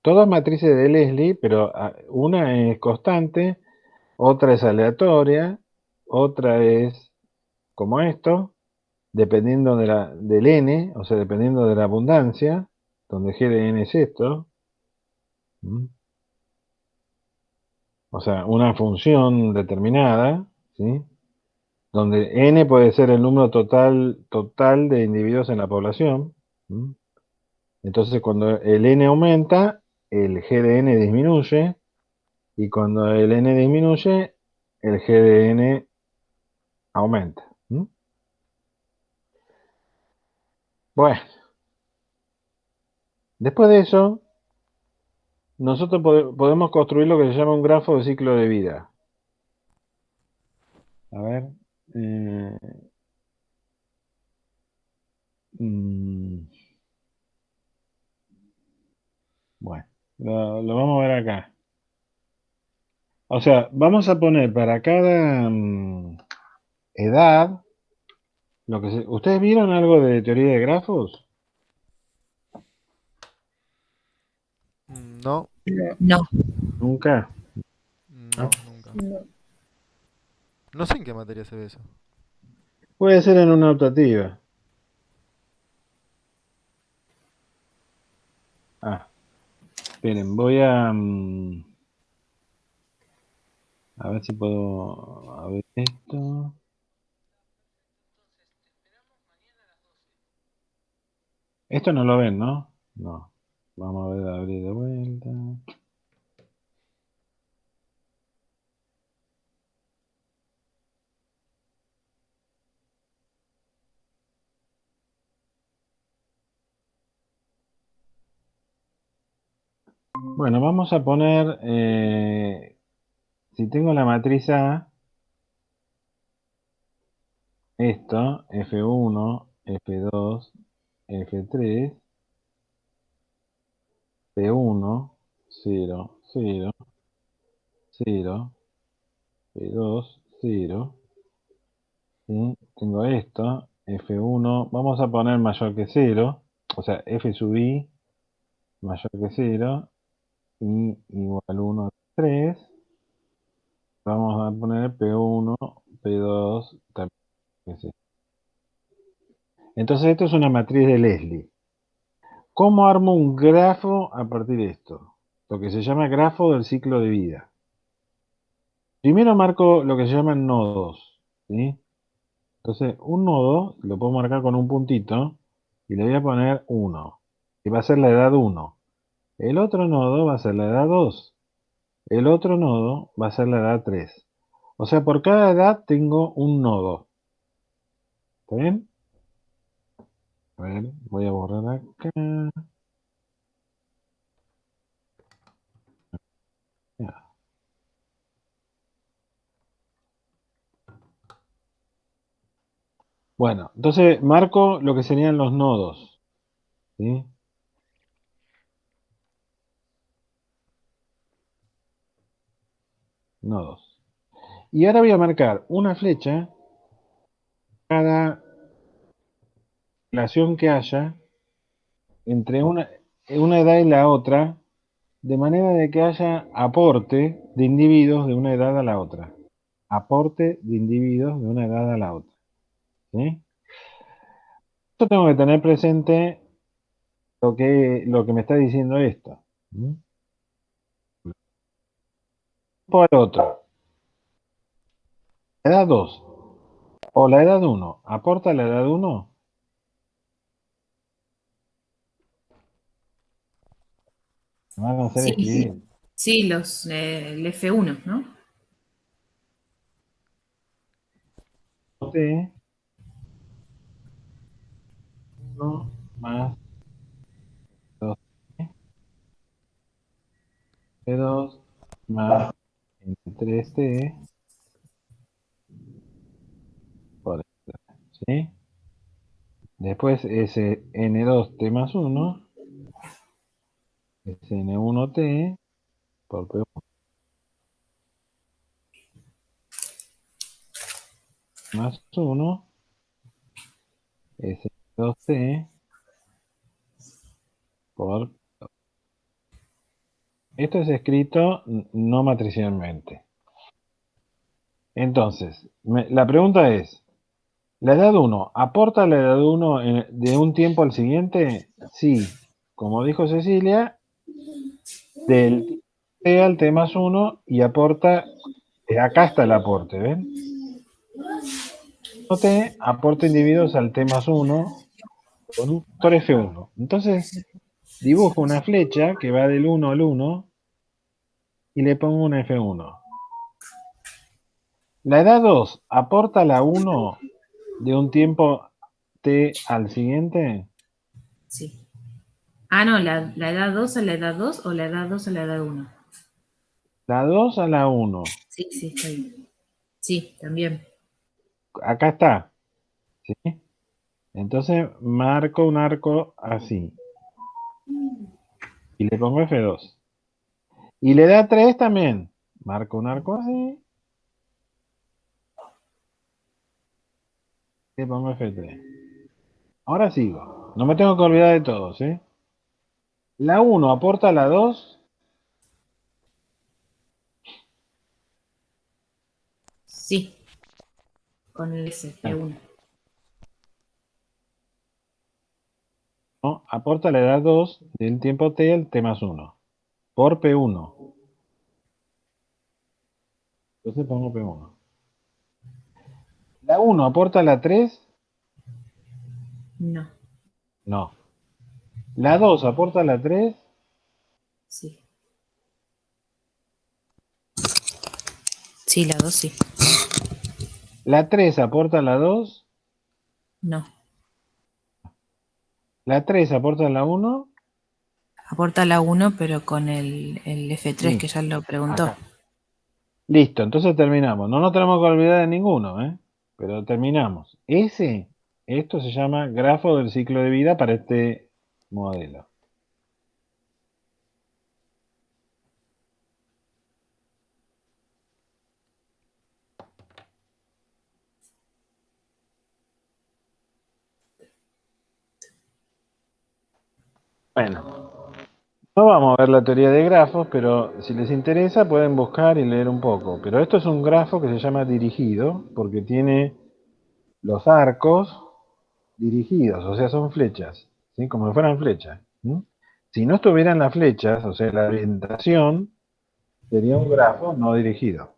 todas matrices de Leslie, pero una es constante, otra es aleatoria, otra es como esto, dependiendo del n, o sea, dependiendo de la abundancia, donde g de n es esto. ¿Mm? O sea, una función determinada, ¿sí? Donde n puede ser el número total de individuos en la población. ¿Mm? Entonces, cuando el n aumenta, el g de n disminuye, y cuando el n disminuye, el g de n aumenta. ¿Mm? Bueno, después de eso, nosotros podemos construir lo que se llama un grafo de ciclo de vida. A ver. eh, mm, bueno, lo vamos a ver acá. O sea, vamos a poner para cada edad, ¿ustedes vieron algo de teoría de grafos? No, No. Nunca. no, nunca. No. No sé en qué materia se ve eso. Puede ser en una optativa. Ah, esperen, voy a ver si puedo abrir esto. Esto no lo ven, ¿no? No. Vamos a ver, abrir de vuelta. Bueno, vamos a poner, si tengo la matriz A, esto, F1, F2, F3, P1, 0, 0, 0, P2, 0. ¿Sí? Tengo esto, F1, vamos a poner mayor que 0, o sea, F sub I mayor que 0, I igual 1, 3. Vamos a poner P1, P2, también que 0. Entonces esto es una matriz de Leslie. ¿Cómo armo un grafo a partir de esto? Lo que se llama grafo del ciclo de vida. Primero marco lo que se llaman nodos, ¿sí? Entonces, un nodo lo puedo marcar con un puntito y le voy a poner 1, que va a ser la edad 1. El otro nodo va a ser la edad 2. El otro nodo va a ser la edad 3. O sea, por cada edad tengo un nodo. ¿Está bien? A ver, voy a borrar acá. Ya. Bueno, entonces marco lo que serían los nodos, ¿sí? Nodos. Y ahora voy a marcar una flecha cada relación que haya entre una edad y la otra, de manera de que haya aporte de individuos de una edad a la otra. Aporte de individuos de una edad a la otra. ¿Sí? Esto tengo que tener presente lo que me está diciendo esto. ¿Mm? Por otro, edad 2 o la edad 1, ¿aporta la edad 1? Me van a hacer Sí, escribir. sí, el F1, ¿no? T, 1 más 2, T2 más 3T por esto, ¿sí? Después ese N2T más 1 es N1T por P1 más 1 es N2T por... Esto es escrito no matricialmente. Entonces, la pregunta es, ¿la edad 1 aporta la edad 1 de un tiempo al siguiente? Sí, como dijo Cecilia, del T al T más 1 y aporta, acá está el aporte, ¿ven? T aporta individuos al T más 1 con un factor F1. Entonces, dibujo una flecha que va del 1 al 1 y le pongo una F1. La edad 2 aporta la 1 de un tiempo T al siguiente. Sí. Ah, no, la edad 2 a la edad 2 o la edad 2 a la edad 1. La 2 a la 1. Sí, sí, está bien. Sí, también. Acá está. ¿Sí? Entonces marco un arco así. Y le pongo F2. Y le da 3 también. Marco un arco así. Le pongo F3. Ahora sigo. No me tengo que olvidar de todo, ¿sí? La 1 aporta la 2. Sí. con el S, P1. ¿No? Aporta la edad 2 del tiempo t al t más 1 por P1. Entonces pongo P1. ¿La 1 aporta la 3? No, No. ¿La 2 aporta la 3? sí. Sí, la 2 sí. ¿La 3 aporta la 2? No. ¿La 3 aporta la 1? Aporta la 1, pero con el F3 que Listo. ya lo preguntó. Acá. Listo, entonces terminamos. No nos tenemos que olvidar de ninguno, ¿eh? Pero terminamos. Esto se llama grafo del ciclo de vida para este modelo. Bueno, no vamos a ver la teoría de grafos, pero si les interesa pueden buscar y leer un poco. Pero esto es un grafo que se llama dirigido porque tiene los arcos dirigidos, o sea, son flechas, ¿sí? Como si fueran flechas. ¿Sí? Si no estuvieran las flechas, o sea, la orientación, sería un grafo no dirigido.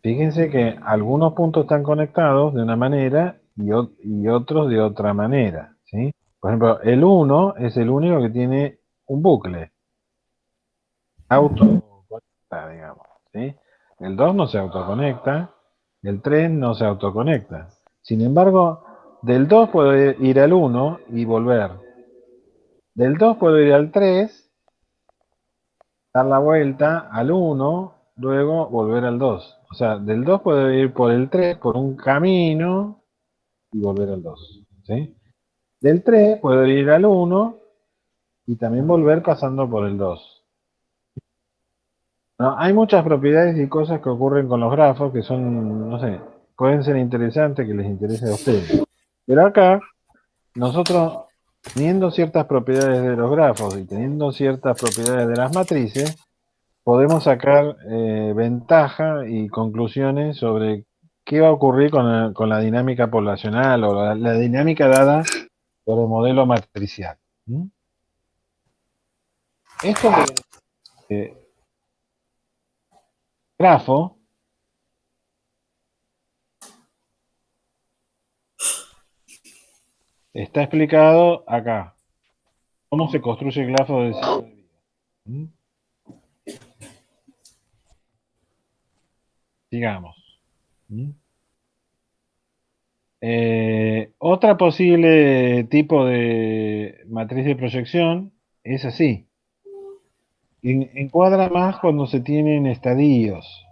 Fíjense que algunos puntos están conectados de una manera y otros de otra manera, ¿sí? Por ejemplo, el 1 es el único que tiene un bucle autoconecta, digamos, ¿sí? El 2 no se autoconecta, el 3 no se autoconecta. Sin embargo, del 2 puedo ir al 1 y volver. Del 2 puedo ir al 3, dar la vuelta al 1, luego volver al 2. O sea, del 2 puedo ir por el 3, por un camino y volver al 2. ¿Sí? Del 3 puedo ir al 1 y también volver pasando por el 2. ¿No? Hay muchas propiedades y cosas que ocurren con los grafos que son, no sé, pueden ser interesantes, que les interese a ustedes. Pero acá, nosotros, teniendo ciertas propiedades de los grafos y teniendo ciertas propiedades de las matrices, podemos sacar ventaja y conclusiones sobre qué va a ocurrir con la dinámica poblacional o la dinámica dada por el modelo matricial. ¿Mm? Esto de grafo está explicado acá. ¿Cómo se construye el grafo del ciclo de vida? ¿Mm? Sigamos. ¿Mm? Otra posible tipo de matriz de proyección es así. Encuadra más cuando se tienen estadios.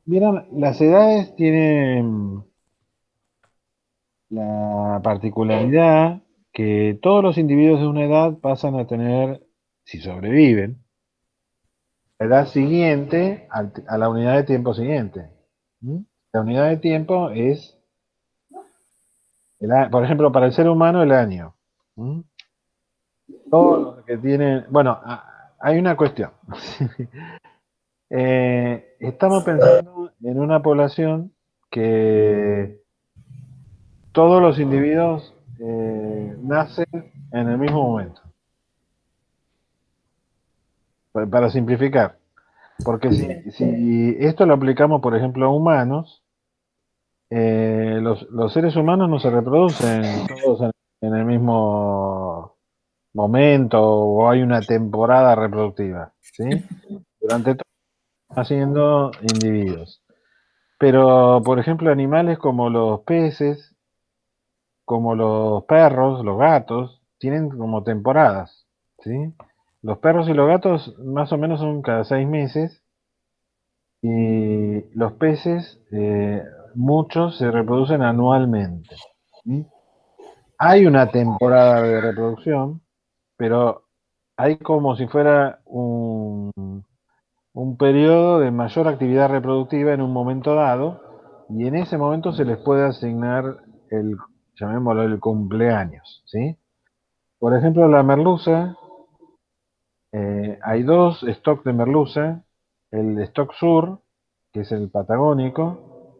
Vieron, las edades tienen la particularidad que todos los individuos de una edad pasan a tener, si sobreviven, la edad siguiente a la unidad de tiempo siguiente. ¿Mm? La unidad de tiempo es, por ejemplo, para el ser humano, el año. ¿Mm? Todos los que tienen, bueno, hay una cuestión. Estamos pensando en una población que todos los individuos nacen en el mismo momento. Para simplificar. Porque si esto lo aplicamos, por ejemplo, a humanos, los seres humanos no se reproducen todos en el mismo momento o hay una temporada reproductiva. ¿Sí? Durante todo haciendo individuos. Pero, por ejemplo, animales como los peces, como los perros, los gatos, tienen como temporadas, ¿sí? Los perros y los gatos más o menos son cada 6 meses y los peces, muchos se reproducen anualmente, ¿sí? Hay una temporada de reproducción, pero hay como si fuera un periodo de mayor actividad reproductiva en un momento dado y en ese momento se les puede asignar el, llamémoslo, el cumpleaños, ¿sí? Por ejemplo, la merluza, hay dos stocks de merluza, el stock sur, que es el patagónico,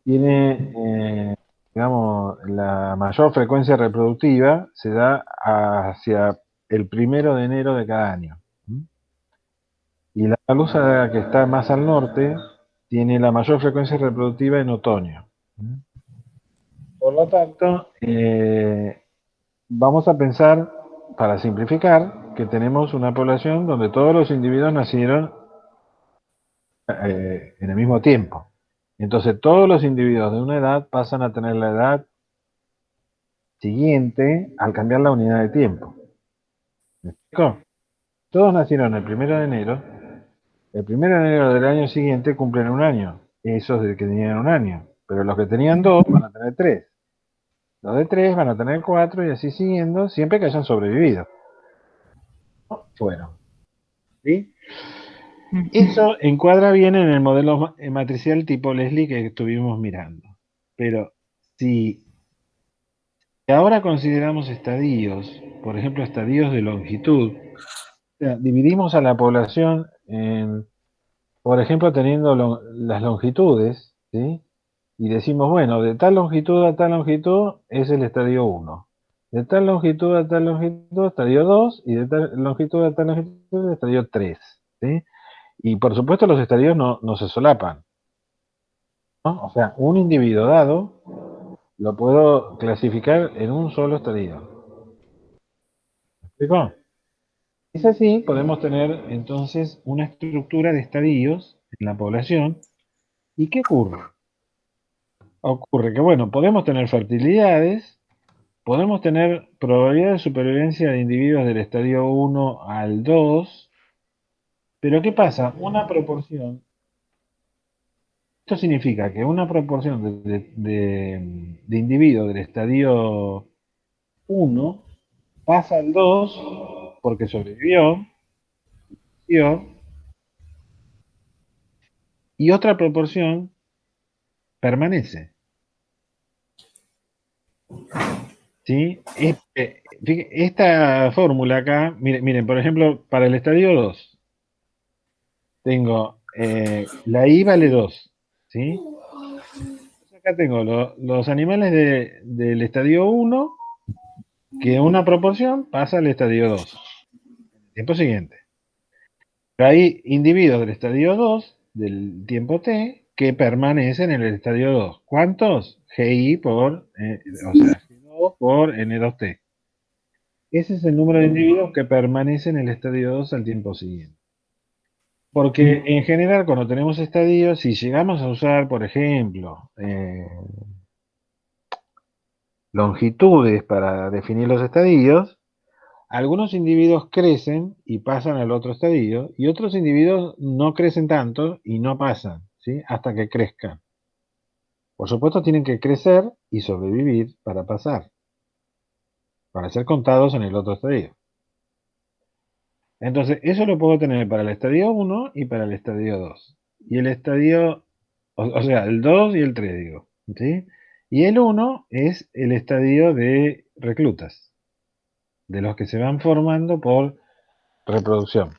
tiene, digamos, la mayor frecuencia reproductiva se da hacia el 1 de enero de cada año. Y la merluza que está más al norte tiene la mayor frecuencia reproductiva en otoño. Por lo tanto, vamos a pensar, para simplificar, que tenemos una población donde todos los individuos nacieron en el mismo tiempo. Entonces, todos los individuos de una edad pasan a tener la edad siguiente al cambiar la unidad de tiempo. ¿Me explico? Todos nacieron el 1 de enero. El 1 de enero del año siguiente cumplen un año. Esos de que tenían un año. Pero los que tenían 2 van a tener 3. Los de 3 van a tener 4 y así siguiendo, siempre que hayan sobrevivido. Fueron. ¿Sí? Eso encuadra bien en el modelo matricial tipo Leslie que estuvimos mirando. Pero si ahora consideramos estadios, por ejemplo, estadios de longitud, o sea, dividimos a la población en, por ejemplo, teniendo las longitudes, ¿sí? Y decimos, bueno, de tal longitud a tal longitud es el estadio 1. De tal longitud a tal longitud, estadio 2, y de tal longitud a tal longitud, estadio 3. ¿Sí? Y por supuesto los estadios no se solapan, ¿no? O sea, un individuo dado lo puedo clasificar en un solo estadio. ¿Me explico? Es así, podemos tener entonces una estructura de estadios en la población. ¿Y qué ocurre? Ocurre que, bueno, podemos tener fertilidades, podemos tener probabilidad de supervivencia de individuos del estadio 1 al 2, pero ¿qué pasa? Una proporción, esto significa que una proporción de individuos del estadio 1 pasa al 2 porque sobrevivió, y otra proporción permanece. ¿Sí? Esta fórmula acá, miren, por ejemplo, para el estadio 2, tengo la I vale 2, ¿sí? Acá tengo los animales del estadio 1, que una proporción pasa al estadio 2, tiempo siguiente. Pero hay individuos del estadio 2, del tiempo t, que permanecen en el estadio 2. ¿Cuántos? GI por, o sea, G2 por N2T. Ese es el número de individuos que permanecen en el estadio 2 al tiempo siguiente. Porque en general cuando tenemos estadios, si llegamos a usar, por ejemplo, longitudes para definir los estadios, algunos individuos crecen y pasan al otro estadio, y otros individuos no crecen tanto y no pasan, ¿sí? Hasta que crezcan. Por supuesto tienen que crecer y sobrevivir para pasar, para ser contados en el otro estadio. Entonces, eso lo puedo tener para el estadio 1 y para el estadio 2. Y el estadio, o sea, el 2 y el 3, digo, ¿sí? Y el 1 es el estadio de reclutas, de los que se van formando por reproducción,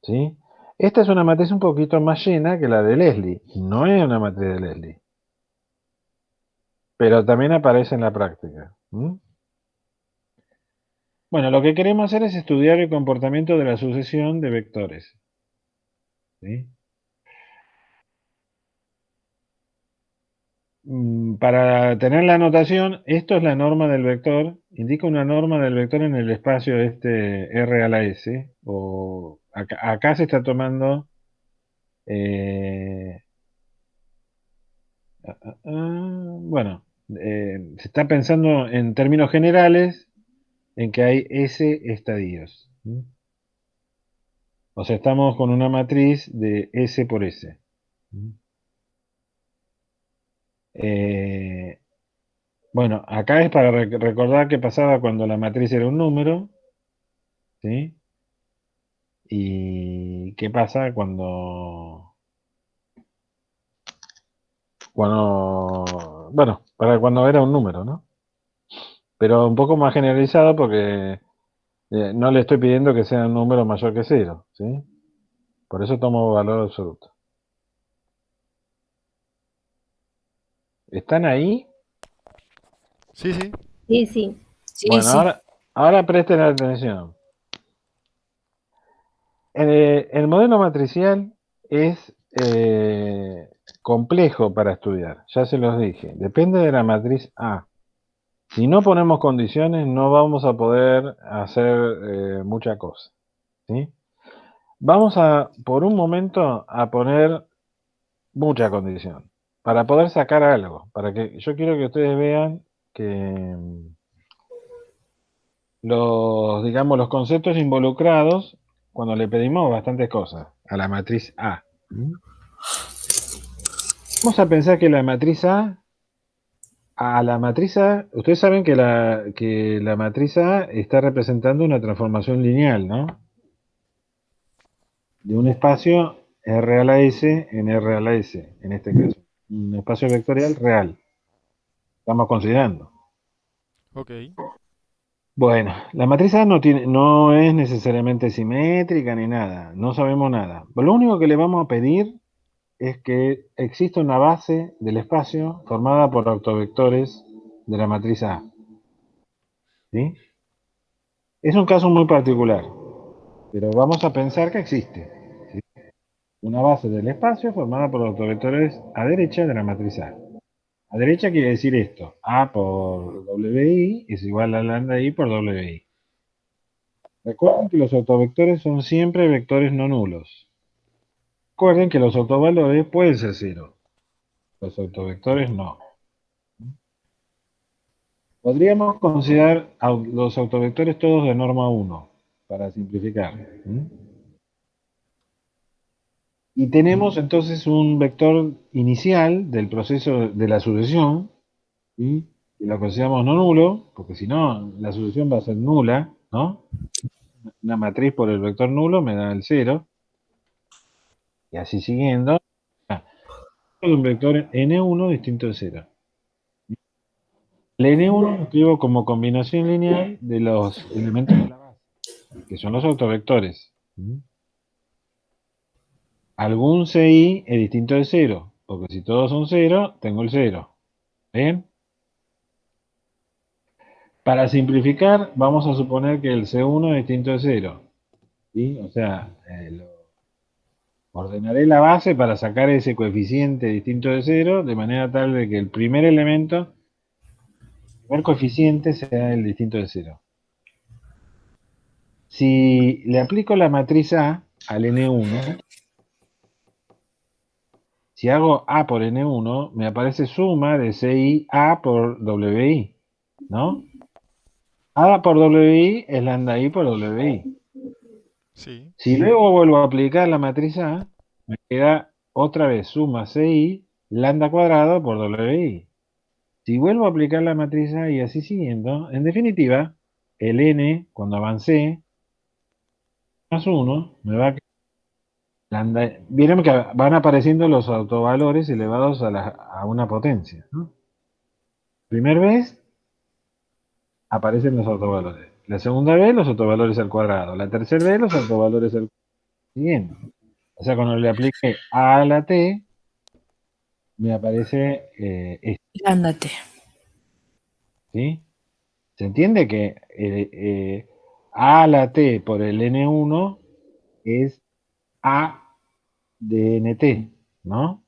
¿sí? Esta es una matriz un poquito más llena que la de Leslie. No es una matriz de Leslie, pero también aparece en la práctica. Bueno, lo que queremos hacer es estudiar el comportamiento de la sucesión de vectores, ¿sí? Para tener la notación, esto es la norma del vector, indica una norma del vector en el espacio R a la S, o acá se está tomando, bueno, se está pensando en términos generales en que hay S estadios. O sea, estamos con una matriz de S por S. Bueno, acá es para recordar qué pasaba cuando la matriz era un número, ¿sí? Y qué pasa bueno, para cuando era un número, ¿no? Pero un poco más generalizado porque no le estoy pidiendo que sea un número mayor que 0, ¿sí? Por eso tomo valor absoluto. ¿Están ahí? Sí, sí. Sí, sí. Sí, Bueno, sí. ahora presten atención. El modelo matricial es complejo para estudiar, ya se los dije. Depende de la matriz A. Si no ponemos condiciones, no vamos a poder hacer mucha cosa. ¿Sí? Vamos a, por un momento, a poner mucha condición para poder sacar algo. Para que yo quiero que ustedes vean que digamos, los conceptos involucrados cuando le pedimos bastantes cosas a la matriz A. Vamos a pensar que la matriz ustedes saben que la matriz A está representando una transformación lineal, ¿no? De un espacio R a la S en R a la S, en este caso. Un espacio vectorial real. Estamos considerando. Ok. Bueno, la matriz A no es necesariamente simétrica ni nada. No sabemos nada. Lo único que le vamos a pedir es que exista una base del espacio formada por autovectores de la matriz A. ¿Sí? Es un caso muy particular, pero vamos a pensar que existe, ¿sí? Una base del espacio formada por autovectores a derecha de la matriz A. A derecha quiere decir esto: A por WI es igual a lambda I por WI. Recuerden que los autovectores son siempre vectores no nulos. Recuerden que los autovalores pueden ser cero. Los autovectores no. Podríamos considerar los autovectores todos de norma 1, para simplificar. Y tenemos entonces un vector inicial del proceso de la sucesión, ¿sí? Y lo consideramos no nulo, porque si no, la sucesión va a ser nula, ¿no? Una matriz por el vector nulo me da el 0, y así siguiendo. Un vector n1 distinto de 0. El n1 lo escribo como combinación lineal de los elementos de la base, que son los autovectores. Algún CI es distinto de 0, porque si todos son 0, tengo el 0. ¿Bien? Para simplificar, vamos a suponer que el C1 es distinto de 0. ¿Sí? O sea, ordenaré la base para sacar ese coeficiente distinto de 0, de manera tal de que el primer elemento, el primer coeficiente sea el distinto de 0. Si le aplico la matriz A al N1, si hago A por N1, me aparece suma de CI A por WI, ¿no? A por WI es lambda I por WI. Sí. Si luego vuelvo a aplicar la matriz A, me queda otra vez suma CI lambda cuadrado por WI. Si vuelvo a aplicar la matriz A y así siguiendo, en definitiva, el N, cuando avancé, más 1, me va a quedar lambda. Vieron que van apareciendo los autovalores elevados a una potencia, ¿no? Primera vez aparecen los autovalores. La segunda vez los autovalores al cuadrado. La tercera vez los autovalores al siguiente. O sea, cuando le aplique A a la T, me aparece esto, Ándate. ¿sí? ¿Se entiende que A a la T por el N1 es A de NT, ¿no?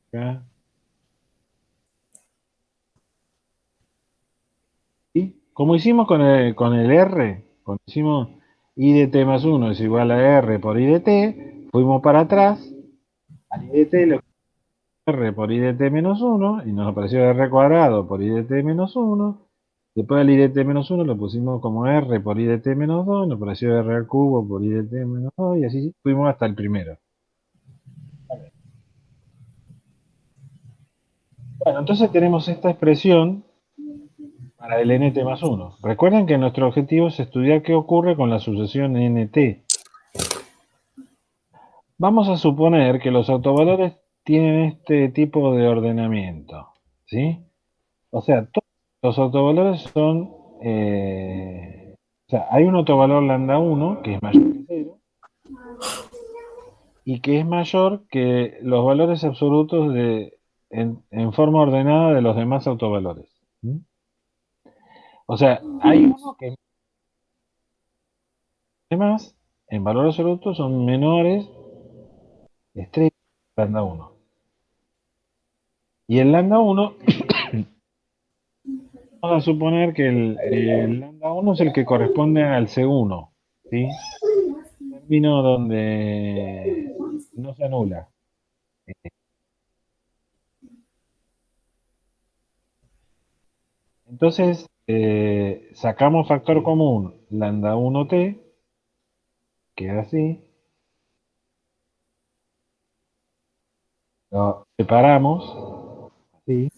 Acá. ¿Sí? Como hicimos con el R, cuando hicimos I de T más 1 es igual a R por I de T, fuimos para atrás, al I de T le R por I de T menos 1, y nos apareció R cuadrado por I de T menos 1. Después del I de T menos 1 lo pusimos como R por I de T menos 2, nos apareció R al cubo por I de T menos 2, y así fuimos hasta el primero. Bueno, entonces tenemos esta expresión para el nt más 1. Recuerden que nuestro objetivo es estudiar qué ocurre con la sucesión nt. Vamos a suponer que los autovalores tienen este tipo de ordenamiento, ¿sí? O sea, todos los autovalores son, o sea, hay un autovalor lambda 1 que es mayor que 0, y que es mayor que los valores absolutos en forma ordenada de los demás autovalores. ¿Mm? O sea, hay uno que además en valor absoluto son menores estrictos que lambda 1. Y el lambda 1, vamos a suponer que el lambda 1 es el que corresponde al C1, ¿sí? Término donde no se anula. Entonces, sacamos factor común lambda 1t, queda así, lo separamos, así.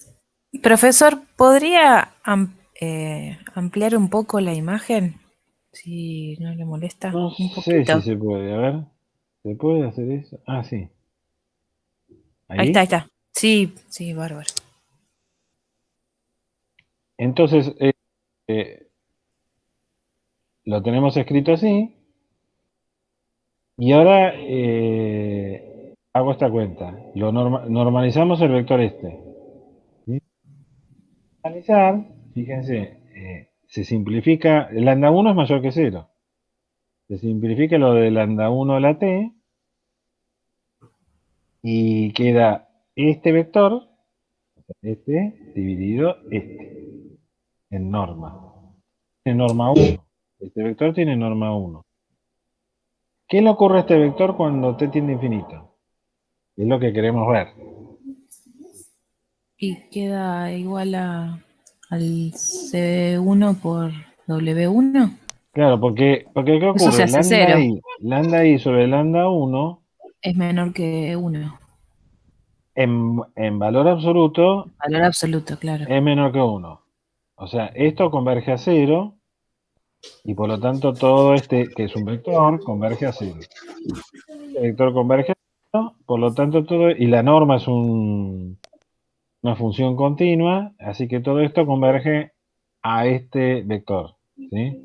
Profesor, ¿podría ampliar un poco la imagen? Si no le molesta, No un sé si poquito. se puede, a ver, ¿se puede hacer eso? Ah, sí, Ahí está, ahí ahí. está. Sí, sí, bárbaro. Entonces, eh, lo tenemos escrito así, y ahora hago esta cuenta. Normalizamos el vector este. ¿Sí? Normalizar, fíjense, se simplifica, el lambda 1 es mayor que 0. Se simplifica lo de lambda 1 a la t, y queda este vector, este, dividido este, en norma. Tiene norma 1. Este vector tiene norma 1. ¿Qué le ocurre a este vector cuando t tiende a infinito? Es lo que queremos ver. Y queda igual al C1 por W1. Claro, porque ¿qué Eso se ocurre? hace cero. Lambda i sobre lambda 1 Es menor que 1. en valor absoluto Valor absoluto, claro. es menor que 1. O sea, esto converge a 0 y por lo tanto todo este, que es un vector, converge a 0. Este vector converge a 0, por lo tanto todo, y la norma es una función continua, así que todo esto converge a este vector. ¿Sí?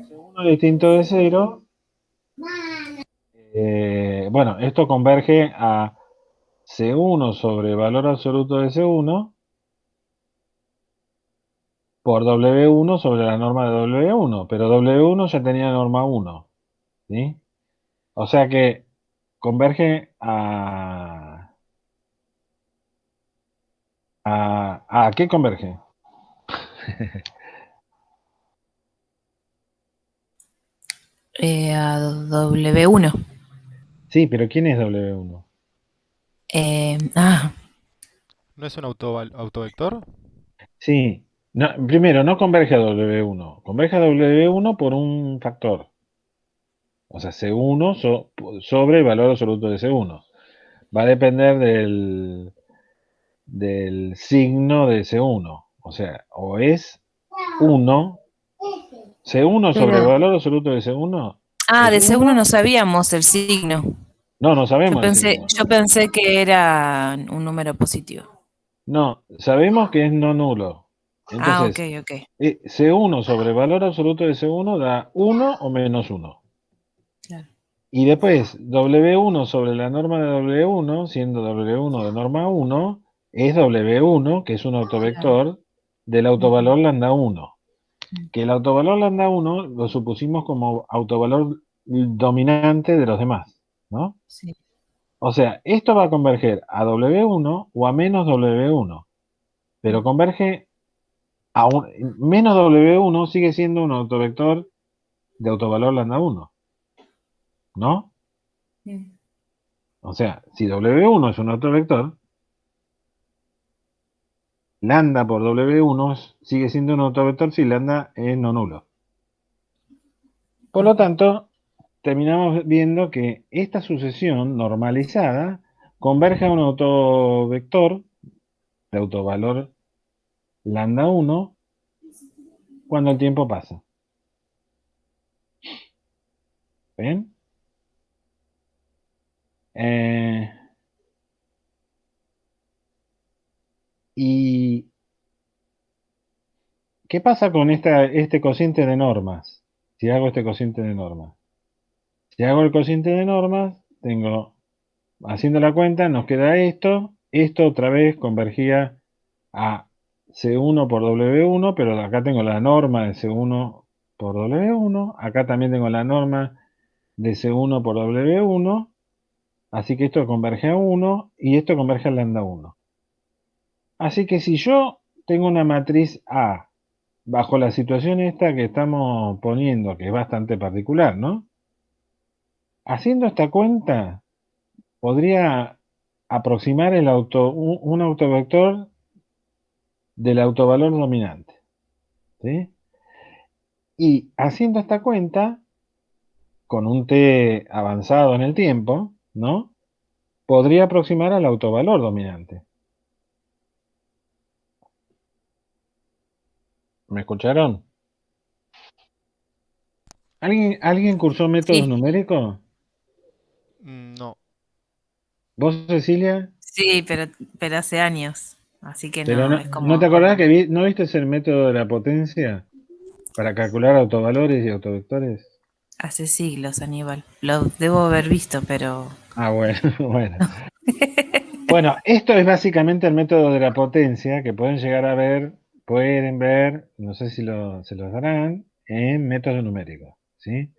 C1 distinto de 0, bueno, esto converge a C1 sobre valor absoluto de C1 por W1 sobre la norma de W1, pero W1 ya tenía norma 1, ¿sí? O sea que converge ¿a qué converge? A W1. Sí, pero ¿quién es W1? Ah, ¿No es un autovector? Sí, no, primero no converge a W1, converge a W1 por un factor. O sea, C1 sobre el valor absoluto de C1. Va a depender del signo de C1. O sea, o es 1, C1 sobre el pero. valor absoluto de C1 Ah, es de C1 1. no sabíamos el signo. No sabemos el signo. Yo pensé que era un número positivo. No, sabemos que es no nulo. Ah, ok, Entonces, ok. C1 sobre el valor absoluto de C1 da 1 o menos 1. Claro. Y después, W1 sobre la norma de W1, siendo W1 de norma 1, es W1, que es un autovector del autovalor lambda 1. Que el autovalor lambda 1 lo supusimos como autovalor dominante de los demás, ¿no? Sí. O sea, esto va a converger a W1 o a menos W1, pero converge a menos W1 sigue siendo un autovector de autovalor lambda 1, ¿no? O sea, si W1 es un autovector, lambda por W1 sigue siendo un autovector si lambda es no nulo. Por lo tanto, terminamos viendo que esta sucesión normalizada converge a un autovector de autovalor lambda 1 cuando el tiempo pasa. ¿Ven? ¿Y qué pasa con este cociente de normas? Si hago este cociente de normas. Si hago el cociente de normas, tengo, haciendo la cuenta, nos queda esto. Esto otra vez convergía a C1 por W1, pero acá tengo la norma de C1 por W1. Acá también tengo la norma de C1 por W1. Así que esto converge a 1 y esto converge a lambda 1. Así que si yo tengo una matriz A bajo la situación esta que estamos poniendo, que es bastante particular, ¿no? Haciendo esta cuenta, podría aproximar un autovector del autovalor dominante, ¿sí? Y haciendo esta cuenta, con un t avanzado en el tiempo, ¿no? Podría aproximar al autovalor dominante. ¿Me escucharon? ¿Alguien cursó métodos Sí, numéricos? No. ¿Vos, Cecilia? sí, pero hace años. Así que Pero no, no, es ¿no te como acordás que no viste el método de la potencia para calcular autovalores y autovectores? hace siglos, Aníbal. Lo debo haber visto, pero Ah, bueno, bueno. Bueno, esto es básicamente el método de la potencia que pueden llegar a ver, pueden ver, no sé si se los darán, en métodos numéricos, ¿sí?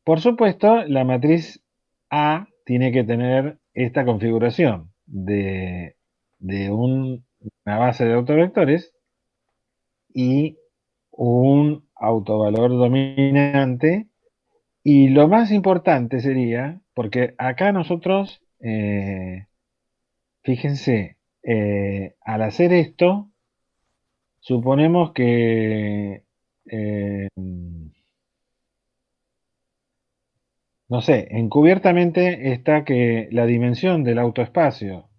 Por supuesto, la matriz A tiene que tener esta configuración de una base de autovectores y un autovalor dominante. Y lo más importante sería, porque acá nosotros, fíjense, al hacer esto, suponemos que, no sé, encubiertamente está que la dimensión del autoespacio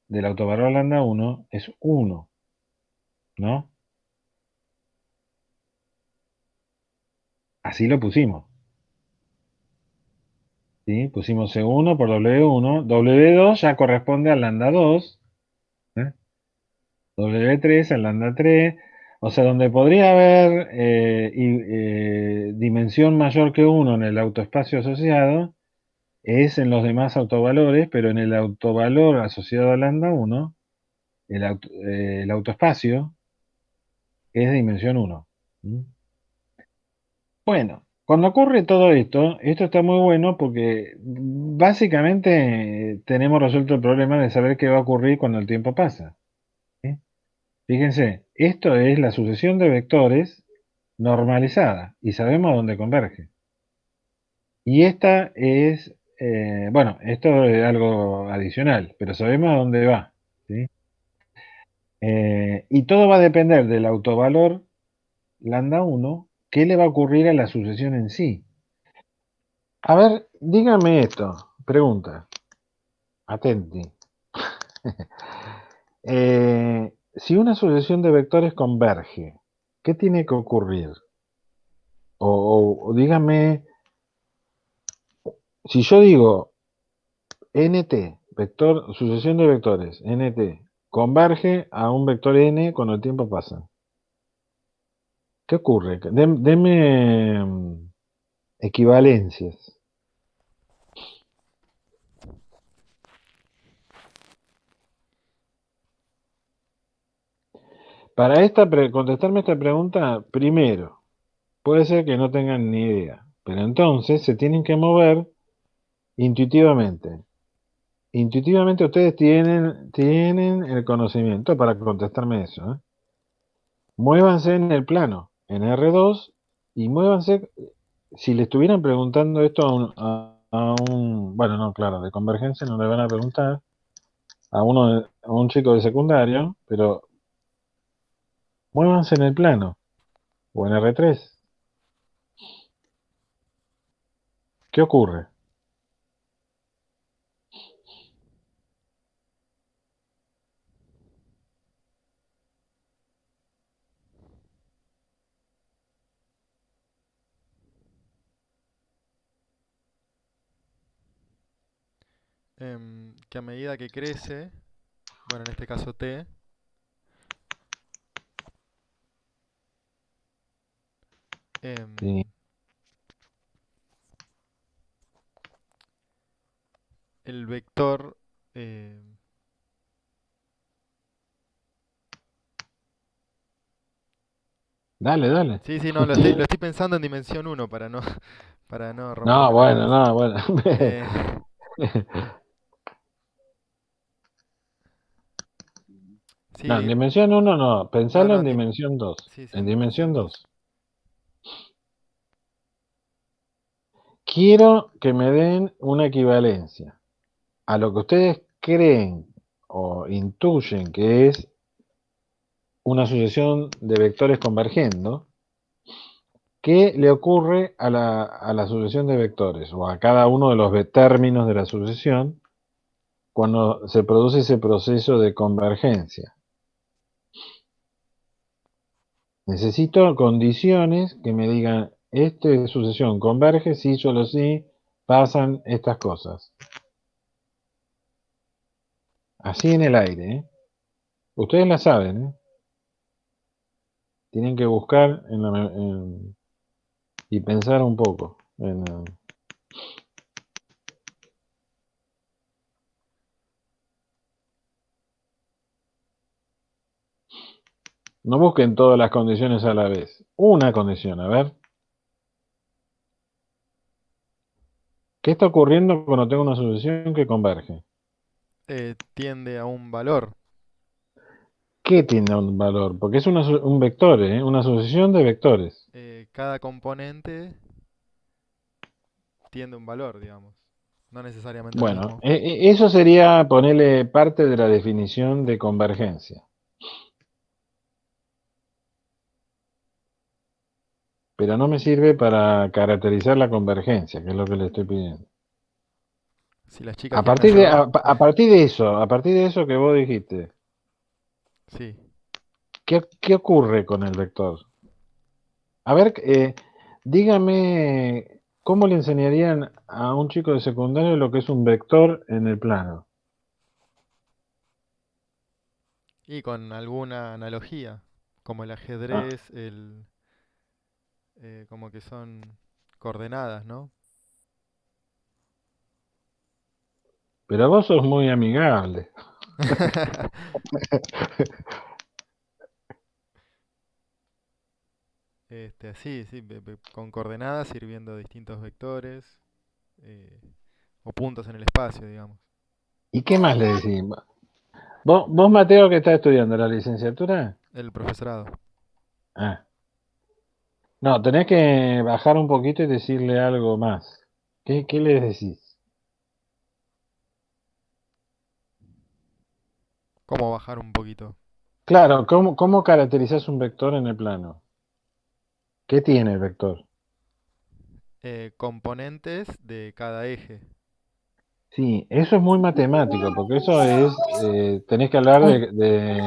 del autovalor lambda 1 es 1, ¿no? Así lo pusimos, ¿sí? Pusimos C1 por W1, W2 ya corresponde al lambda 2, ¿eh? W3 al lambda 3, o sea, donde podría haber dimensión mayor que 1 en el autoespacio asociado, es en los demás autovalores, pero en el autovalor asociado a lambda 1, el autoespacio es de dimensión 1. ¿Mm? Bueno, cuando ocurre todo esto, esto está muy bueno porque básicamente tenemos resuelto el problema de saber qué va a ocurrir cuando el tiempo pasa, ¿sí? Fíjense, esto es la sucesión de vectores normalizada y sabemos dónde converge. Y esta es, bueno, esto es algo adicional, pero sabemos a dónde va, ¿sí? Y todo va a depender del autovalor lambda 1, qué le va a ocurrir a la sucesión en sí. A ver, dígame esto, pregunta, atenti. Si una sucesión de vectores converge, ¿qué tiene que ocurrir? O dígame, si yo digo nt, vector, sucesión de vectores, nt, converge a un vector n cuando el tiempo pasa. ¿Qué ocurre? Deme equivalencias. Para contestarme esta pregunta, primero, puede ser que no tengan ni idea, pero entonces se tienen que mover intuitivamente. Intuitivamente ustedes tienen el conocimiento para contestarme eso, ¿eh? Muévanse en el plano, en R2, y muévanse, si le estuvieran preguntando esto bueno, no, claro, de convergencia no le van a preguntar a un chico de secundario, pero muévanse en el plano, o en R3. ¿Qué ocurre? Que a medida que crece, bueno, en este caso t, Sí, em, vector... eh, Dale. sí, no, lo estoy pensando en dimensión uno para no No, romperme la bueno, cabeza. no, bueno. Eh, No, en sí, dimensión uno no, no, pensalo no, en dimensión 2. sí, En en dimensión dimensión 2. 2. Quiero que me den una equivalencia a lo que ustedes creen o intuyen que es una sucesión de vectores convergiendo. ¿Qué le ocurre a la sucesión de vectores o a cada uno de los términos de la sucesión cuando se produce ese proceso de convergencia? Necesito condiciones que me digan, esta sucesión converge si solo si pasan estas cosas. Así en el aire, ¿eh? Ustedes la saben, ¿eh? Tienen que buscar y pensar un poco. No busquen todas las condiciones a la vez. Una condición, a ver. ¿Qué está ocurriendo cuando tengo una sucesión que converge? Tiende a un valor. ¿Qué tiene un valor? Porque es un vector, ¿eh? Una sucesión de vectores. Cada componente tiende a un valor, digamos. No necesariamente al Bueno, mismo. eso sería ponerle parte de la definición de convergencia. Pero no me sirve para caracterizar la convergencia, que es lo que le estoy pidiendo. Si las chicas quieren ayudar, A partir de eso que vos dijiste, sí. ¿qué ocurre con el vector? A ver, dígame, ¿cómo le enseñarían a un chico de secundario lo que es un vector en el plano? Y con alguna analogía, como el Ah, ajedrez, como que son coordenadas, ¿no? pero vos sos muy amigable. Así, sí, con coordenadas ir viendo distintos vectores eh, o puntos en el espacio, digamos. ¿Y qué más le decís? ¿Vos, Mateo, que estás estudiando la licenciatura? El profesorado. Ah, no, tenés que bajar un poquito y decirle algo más. ¿Qué le decís? ¿Cómo bajar un poquito? Claro, ¿cómo caracterizás un vector en el plano? ¿Qué tiene el vector? Componentes de cada eje. Sí, eso es muy matemático, porque eso es, tenés que hablar Un, de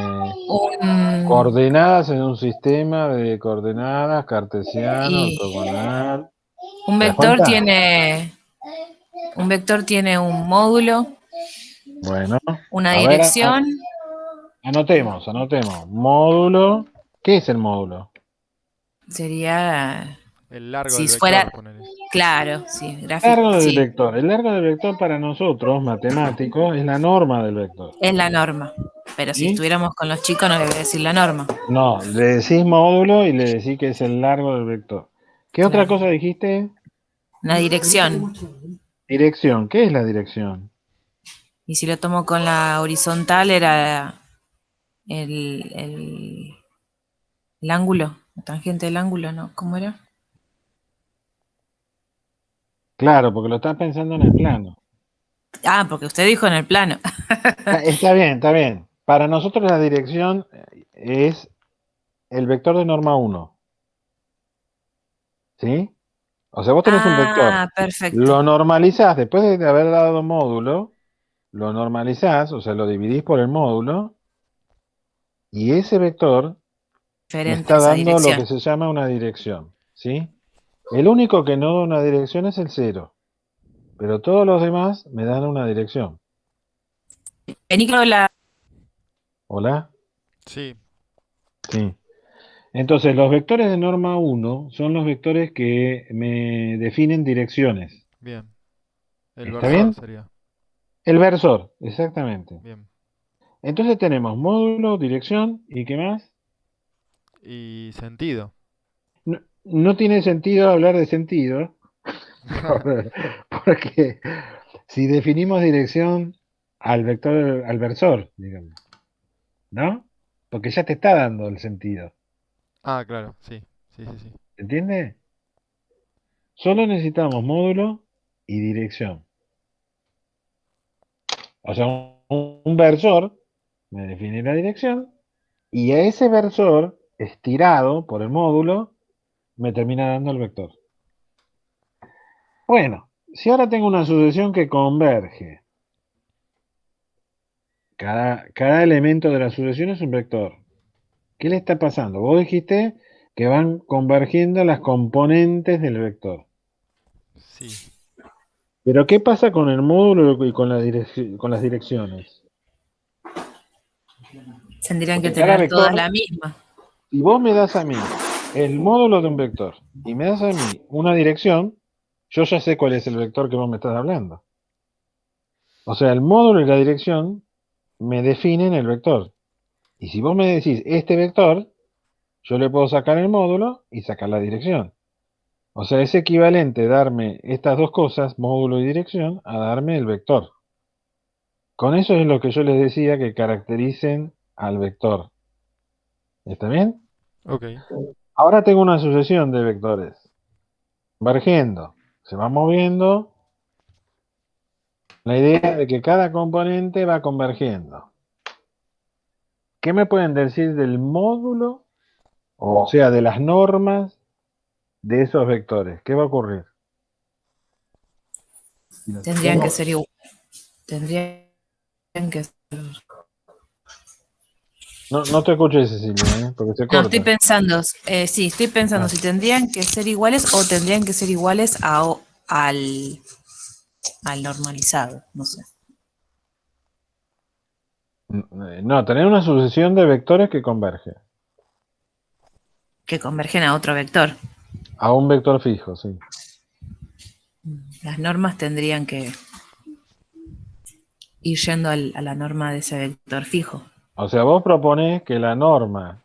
un- coordenadas en un sistema de coordenadas cartesiano, y ortogonal. un ¿Te das vector cuenta? tiene, un vector tiene un módulo, Bueno, una a ver, dirección, anotemos. Módulo. ¿Qué es el módulo? sería, El largo si del fuera, vector, ponele. claro, sí, gráfico, Largo del sí, vector. El largo del vector para nosotros, matemáticos, es la norma del vector. es la norma. Pero si ¿Sí? estuviéramos con los chicos no le voy a decir la norma. No, le decís módulo y le decís que es el largo del vector. ¿Qué otra Claro. cosa dijiste? Una dirección. Dirección. ¿Qué es la dirección? Y si lo tomo con la horizontal era el, el ángulo, la tangente del ángulo, ¿no? ¿Cómo era? Claro, porque lo estás pensando en el plano. Ah, porque usted dijo en el plano. Está bien, está bien. Para nosotros la dirección es el vector de norma uno, ¿sí? O sea, vos tenés un vector, Ah, perfecto. lo normalizás, después de haber dado módulo, lo normalizás, o sea, lo dividís por el módulo, y ese vector me Diferente está esa dando lo dirección. que se llama una dirección, ¿sí? El único que no da una dirección es el cero, pero todos los demás me dan una dirección. Vení con la ¿Hola? Sí, Sí. Entonces, los vectores de norma uno son los vectores que me definen direcciones. bien. El ¿Está versor bien? sería. El versor, exactamente. Bien. Entonces tenemos módulo, dirección y ¿qué más? Y sentido. No, no tiene sentido hablar de sentido, porque si definimos dirección al vector, al versor, digamos, ¿no? Porque ya te está dando el sentido, Ah, claro, sí. Sí, sí, sí. ¿entiendes? Solo necesitamos módulo y dirección. O sea, un versor me define la dirección y a ese versor, estirado por el módulo, me termina dando el vector. Bueno, si ahora tengo una sucesión que converge, cada elemento de la sucesión es un vector. ¿Qué le está pasando? Vos dijiste que van convergiendo las componentes del vector. Sí. Pero ¿qué pasa con el módulo y con con las direcciones? Tendrían que Porque cada tener todas vector, la misma. si vos me das a mí el módulo de un vector y me das a mí una dirección, yo ya sé cuál es el vector que vos me estás hablando. O sea, el módulo y la dirección me definen el vector. Y si vos me decís este vector, yo le puedo sacar el módulo y sacar la dirección. O sea, es equivalente darme estas dos cosas, módulo y dirección, a darme el vector. Con eso es lo que yo les decía que caractericen al vector. ¿Está bien? Ok. Ahora tengo una sucesión de vectores. Convergiendo. Se va moviendo. La idea de que cada componente va convergiendo. ¿Qué me pueden decir del módulo? O sea, de las normas de esos vectores. ¿Qué va a ocurrir? Tendrían que ser igual. Tendrían que ser. No, no te escuché, Cecilia, porque se No, estoy corta. pensando, sí, estoy pensando Ah, si tendrían que ser iguales o tendrían que ser iguales al normalizado, no sé. no, tener una sucesión de vectores que converge Que convergen a otro vector. a un vector fijo, sí. Las normas tendrían que ir yendo a la norma de ese vector fijo. O sea, vos proponés que la norma,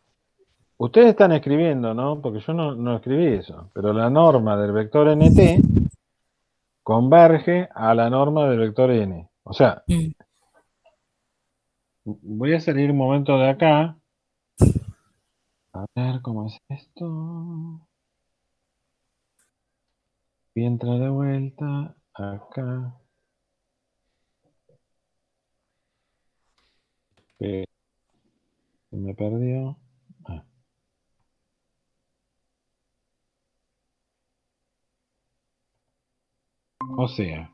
ustedes están escribiendo, ¿no? Porque yo no escribí eso, pero la norma del vector nt converge a la norma del vector n. O sea, Mm. voy a salir un momento de acá. A ver cómo es esto. Y entra de vuelta acá. Se me perdió. Ah, o sea,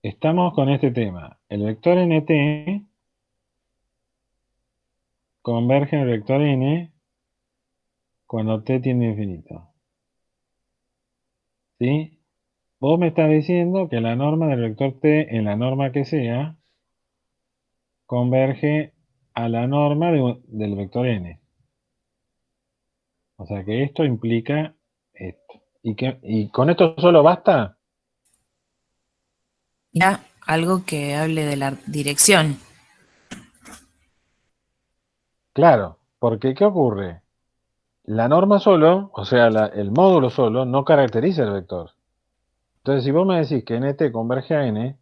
estamos con este tema. El vector nt converge en el vector n cuando t tiende a infinito. ¿Sí? Vos me estás diciendo que la norma del vector t en la norma que sea converge a la norma del vector n. O sea que esto implica esto. ¿Y con esto solo basta? Ya algo que hable de la dirección. Claro, porque ¿qué ocurre? La norma solo, o sea, el módulo solo, no caracteriza el vector. Entonces, si vos me decís que nt converge a n,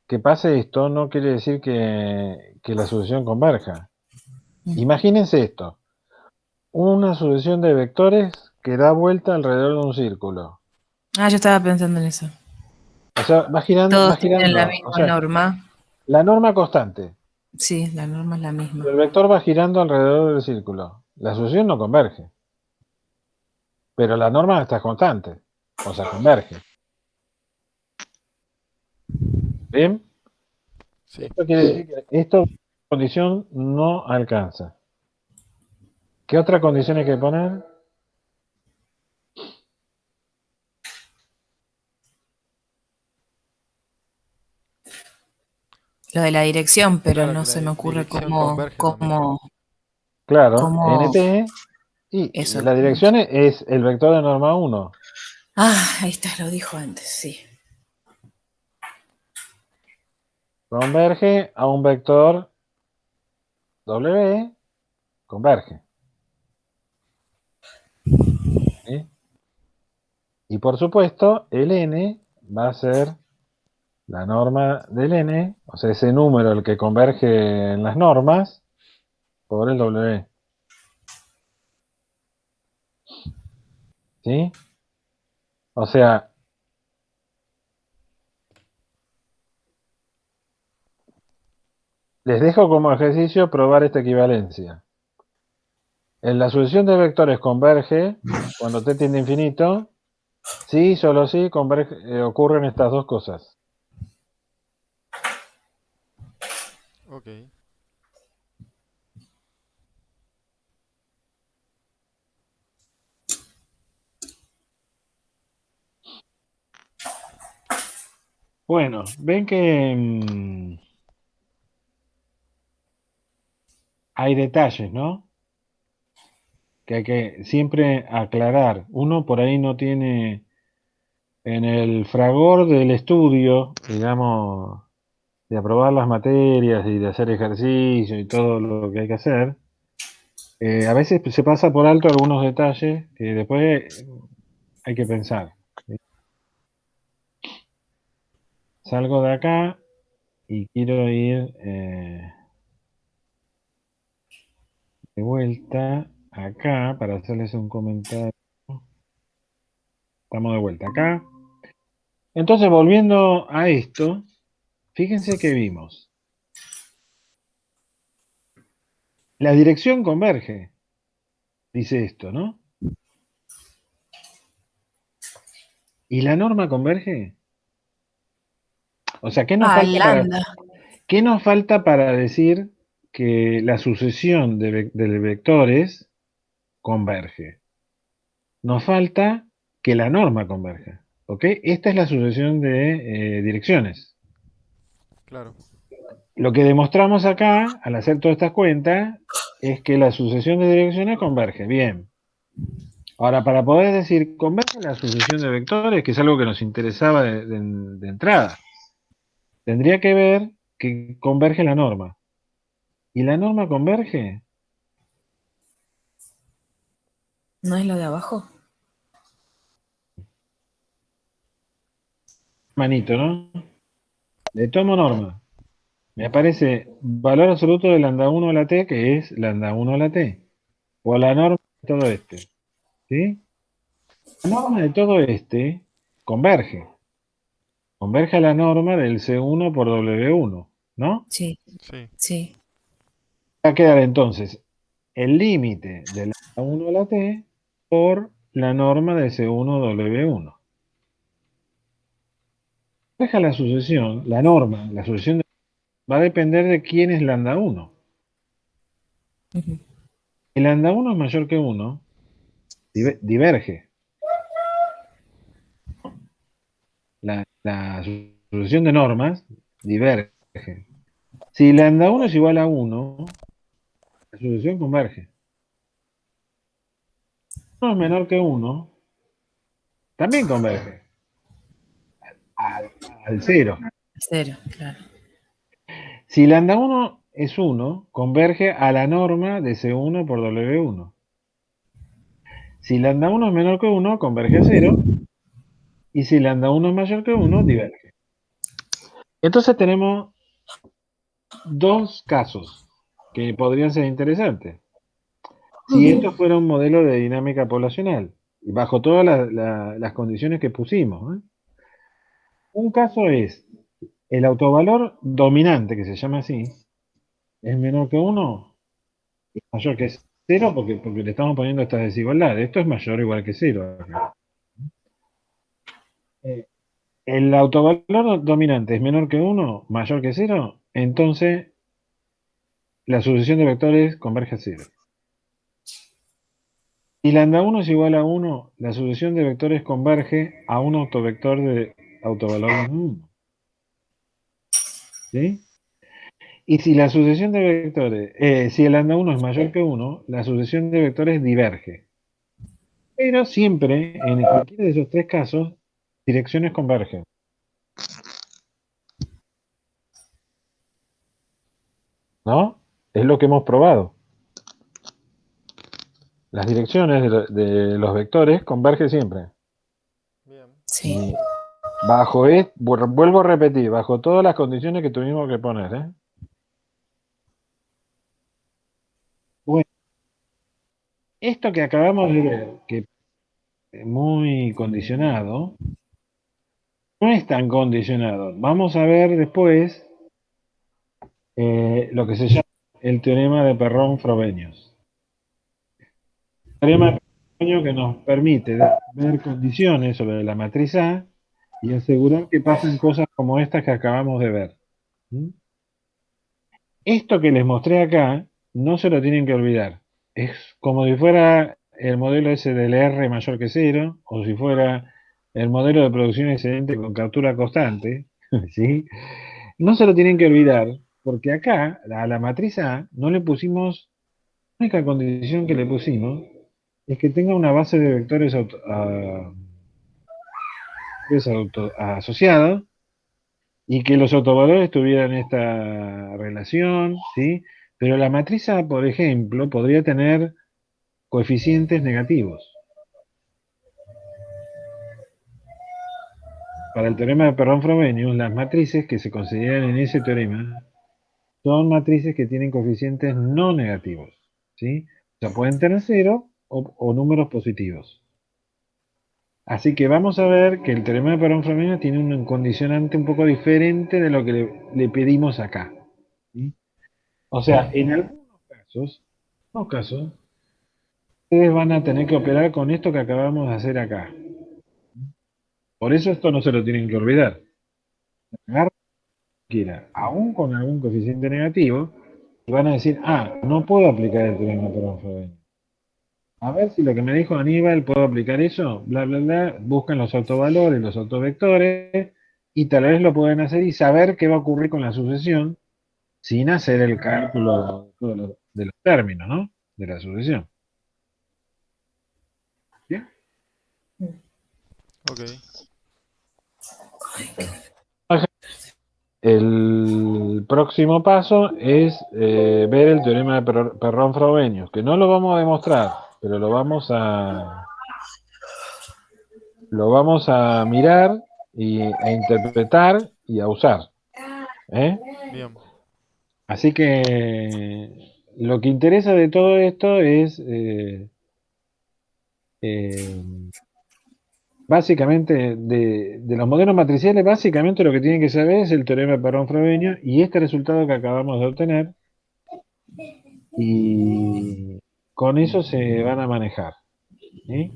que pase esto no quiere decir que la sucesión converja. Imagínense esto, una sucesión de vectores que da vuelta alrededor de un círculo. Ah, yo estaba pensando en eso. O sea, va Todos tienen la girando. O misma sea, norma. la norma constante. Sí, la norma es la misma. El vector va girando alrededor del círculo. La sucesión no converge. Pero la norma está constante. O sea, converge. ¿Bien? Sí. Esto quiere decir que esta condición no alcanza. ¿Qué otra condición hay que poner? Lo de la dirección, pero Claro no que la se me ocurre dirección converge también. Claro, cómo nt y eso. la dirección es el vector de norma 1. Ah, ahí está, lo dijo antes, sí. converge a un vector W, converge. ¿Sí? Y por supuesto, el n va a ser la norma del n, o sea, ese número el que converge en las normas, por el W. ¿Sí? O sea, les dejo como ejercicio probar esta equivalencia. En la sucesión de vectores converge, cuando t tiende a infinito, sí, solo sí, ocurren estas dos cosas. Ok. Bueno, ven que hay detalles, ¿no? Que hay que siempre aclarar. Uno por ahí no tiene en el fragor del estudio, digamos, de aprobar las materias y de hacer ejercicio y todo lo que hay que hacer, a veces se pasa por alto algunos detalles que después hay que pensar. Salgo de acá y quiero ir de vuelta acá para hacerles un comentario. Estamos de vuelta acá. Entonces, volviendo a esto, fíjense que vimos. La dirección converge, dice esto, ¿no? ¿Y la norma converge? O sea, ¿qué nos falta para decir que la sucesión de vectores converge? Nos falta que la norma converja, ¿ok? Esta es la sucesión de direcciones. Claro. Lo que demostramos acá, al hacer todas estas cuentas, es que la sucesión de direcciones converge. Bien. Ahora, para poder decir converge la sucesión de vectores, que es algo que nos interesaba de entrada, tendría que ver que converge la norma. ¿Y la norma converge? ¿No es lo de abajo? Manito, ¿no? Le tomo norma. Me aparece valor absoluto de lambda 1 a la t, que es lambda 1 a la t. O la norma de todo este. ¿Sí? La norma de todo este converge. Converge a la norma del C1 por W1, ¿no? Sí, Sí. sí. Va a quedar entonces el límite de lambda 1 a la t por la norma de C1 W1. Converge la sucesión, la norma, la sucesión va a depender de quién es lambda 1. Ujú. Si lambda 1 es mayor que 1, diverge. La sucesión de normas diverge. Si lambda 1 es igual a 1, la sucesión converge. Si 1 es menor que 1, también converge al 0. Cero, claro. Si lambda 1 es 1, converge a la norma de C1 por W1. Si lambda 1 es menor que 1, converge a 0. Y si lambda 1 es mayor que 1, diverge. Entonces tenemos dos casos que podrían ser interesantes. Si esto fuera un modelo de dinámica poblacional, y bajo todas las condiciones que pusimos, ¿eh? Un caso es el autovalor dominante, que se llama así, es menor que 1, mayor que 0, porque le estamos poniendo estas desigualdades. Esto es mayor o igual que 0. El autovalor dominante es menor que 1, mayor que 0, entonces la sucesión de vectores converge a 0. Si lambda 1 es igual a 1, la sucesión de vectores converge a un autovector de autovalor de 1. ¿Sí? Y si la sucesión de vectores, si el lambda 1 es mayor que 1, la sucesión de vectores diverge. Pero siempre, en cualquiera de esos tres casos, direcciones convergen. ¿no? Es lo que hemos probado. Las direcciones de los vectores convergen siempre. Bien. Sí. Y vuelvo a repetir, bajo todas las condiciones que tuvimos que poner, ¿eh? Bueno, esto que acabamos de ver, que es muy condicionado, no es tan condicionado. Vamos a ver después lo que se llama el teorema de Perrón-Frobenius. El teorema de Perrón que nos permite ver condiciones sobre la matriz A y asegurar que pasen cosas como estas que acabamos de ver. ¿Mm? Esto que les mostré acá, no se lo tienen que olvidar. Es como si fuera el modelo ese del R mayor que cero, o si fuera el modelo de producción excedente con captura constante, ¿sí? No se lo tienen que olvidar, porque acá, a la matriz A, no le pusimos, la única condición que le pusimos es que tenga una base de vectores asociados y que los autovalores tuvieran esta relación, ¿sí? Pero la matriz A, por ejemplo, podría tener coeficientes negativos. Para el teorema de Perrón-Frobenius, las matrices que se consideran en ese teorema son matrices que tienen coeficientes no negativos, ¿sí? O sea, pueden tener cero o números positivos. Así que vamos a ver que el teorema de Perrón-Frobenius tiene un condicionante un poco diferente de lo que le pedimos acá, ¿sí? O sea, en algunos casos, ustedes van a tener que operar con esto que acabamos de hacer acá. Por eso esto no se lo tienen que olvidar. Agarran quiera, aún con algún coeficiente negativo, y van a decir, no puedo aplicar el teorema de Perrón-Frobenius. A ver si lo que me dijo Aníbal, ¿puedo aplicar eso? Bla, bla, bla. Buscan los autovalores, los autovectores, y tal vez lo pueden hacer y saber qué va a ocurrir con la sucesión sin hacer el cálculo de los términos, ¿no? De la sucesión. ¿Bien? Ok. El próximo paso es ver el teorema de Perrón-Frobenius, que no lo vamos a demostrar, pero lo vamos a mirar a interpretar y a usar. ¿Eh? Bien. Así que lo que interesa de todo esto es básicamente de los modelos matriciales, básicamente lo que tienen que saber es el teorema de Perrón-Frobenius y este resultado que acabamos de obtener, y con eso se van a manejar. ¿Sí?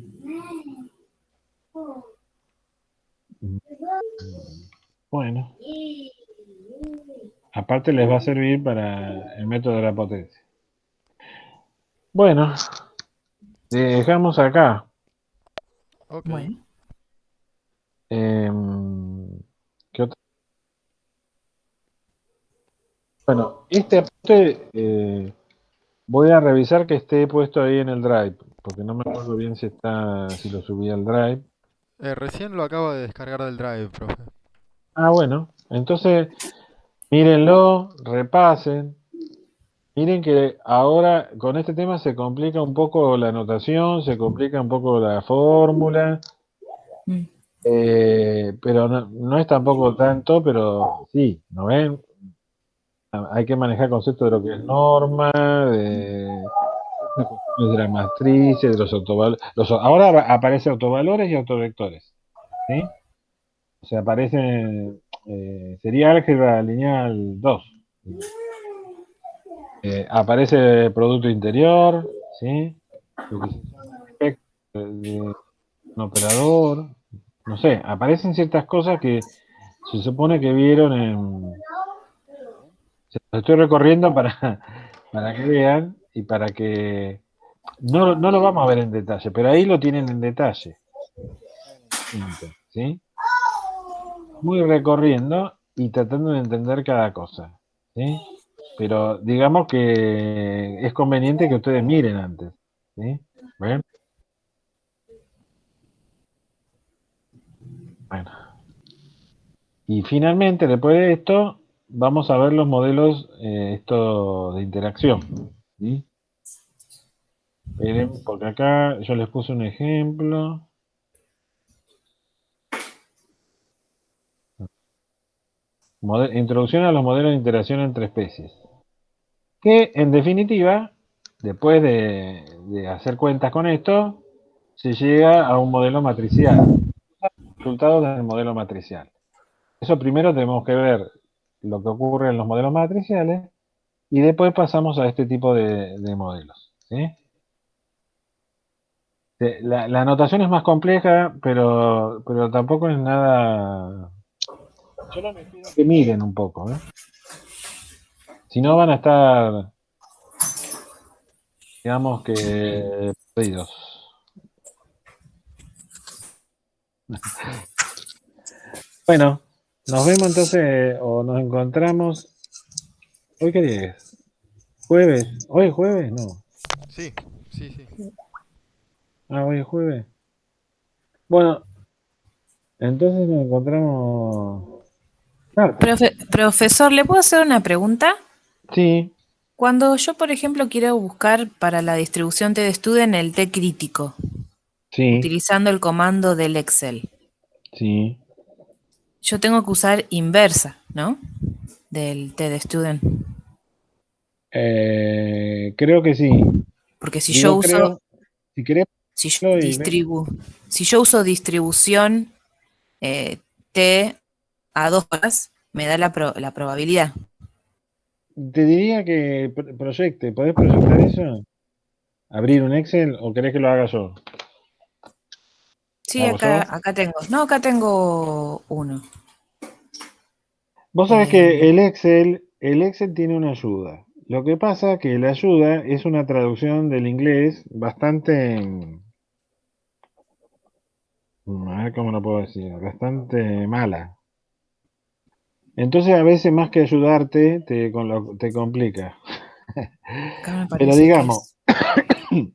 Bueno, aparte les va a servir para el método de la potencia. Bueno, dejamos acá. Ok. Bueno, ¿Qué otra? Bueno, este apunte voy a revisar que esté puesto ahí en el Drive, porque no me acuerdo bien si lo subí al Drive. Recién lo acabo de descargar del Drive, profe. Bueno, entonces mírenlo, repasen. Miren que ahora con este tema se complica un poco la notación, se complica un poco la fórmula, mm, pero no es tampoco tanto, pero sí, ¿no ven? Hay que manejar conceptos de lo que es norma, las cuestiones de las matrices, de los autovalores. Ahora aparecen autovalores y autovectores, ¿sí? O sea, aparecen, sería álgebra lineal 2. Aparece producto interior, ¿sí? Lo que se llama efecto de un operador, no sé, aparecen ciertas cosas que se supone que vieron se los estoy recorriendo para que vean y para que no lo vamos a ver en detalle, pero ahí lo tienen en detalle, ¿sí? Muy recorriendo y tratando de entender cada cosa, ¿sí? Pero digamos que es conveniente que ustedes miren antes, ¿sí? ¿Ven? Bueno. Y finalmente, después de esto, vamos a ver los modelos esto de interacción. ¿Sí? Esperen, porque acá yo les puse un ejemplo. Introducción a los modelos de interacción entre especies. Que en definitiva, después de hacer cuentas con esto, se llega a un modelo matricial. Resultados del modelo matricial. Eso primero tenemos que ver lo que ocurre en los modelos matriciales y después pasamos a este tipo de modelos. ¿Sí? La notación es más compleja, pero tampoco es nada. Solo les pido que miren un poco, ¿eh? Si no van a estar, digamos que, perdidos. Bueno, nos vemos entonces, o nos encontramos. ¿Hoy qué día es? ¿Jueves? ¿Hoy es jueves? No. Sí, sí, sí. Ah, hoy es jueves. Bueno, entonces nos encontramos. Martes. Profesor, ¿le puedo hacer una pregunta? Sí, Cuando yo, por ejemplo, quiero buscar para la distribución TDStudent el T crítico, sí, utilizando el comando del Excel, sí. yo tengo que usar inversa, ¿no? Del TDStudent. Creo que sí. Porque si yo Digo, uso, creo, si querés, si yo, lo y ve- si yo uso distribución T a 2 horas, me da la probabilidad. te diría que proyecte. ¿Podés proyectar eso? ¿Abrir un Excel o querés que lo haga yo? Sí, ¿Lo hago yo? acá tengo. No, acá tengo uno. Vos sabés que el Excel tiene una ayuda. Lo que pasa que la ayuda es una traducción del inglés bastante, a ver cómo lo puedo decir, bastante mala. Entonces a veces más que ayudarte te complica. Acá me Pero parece que digamos, es.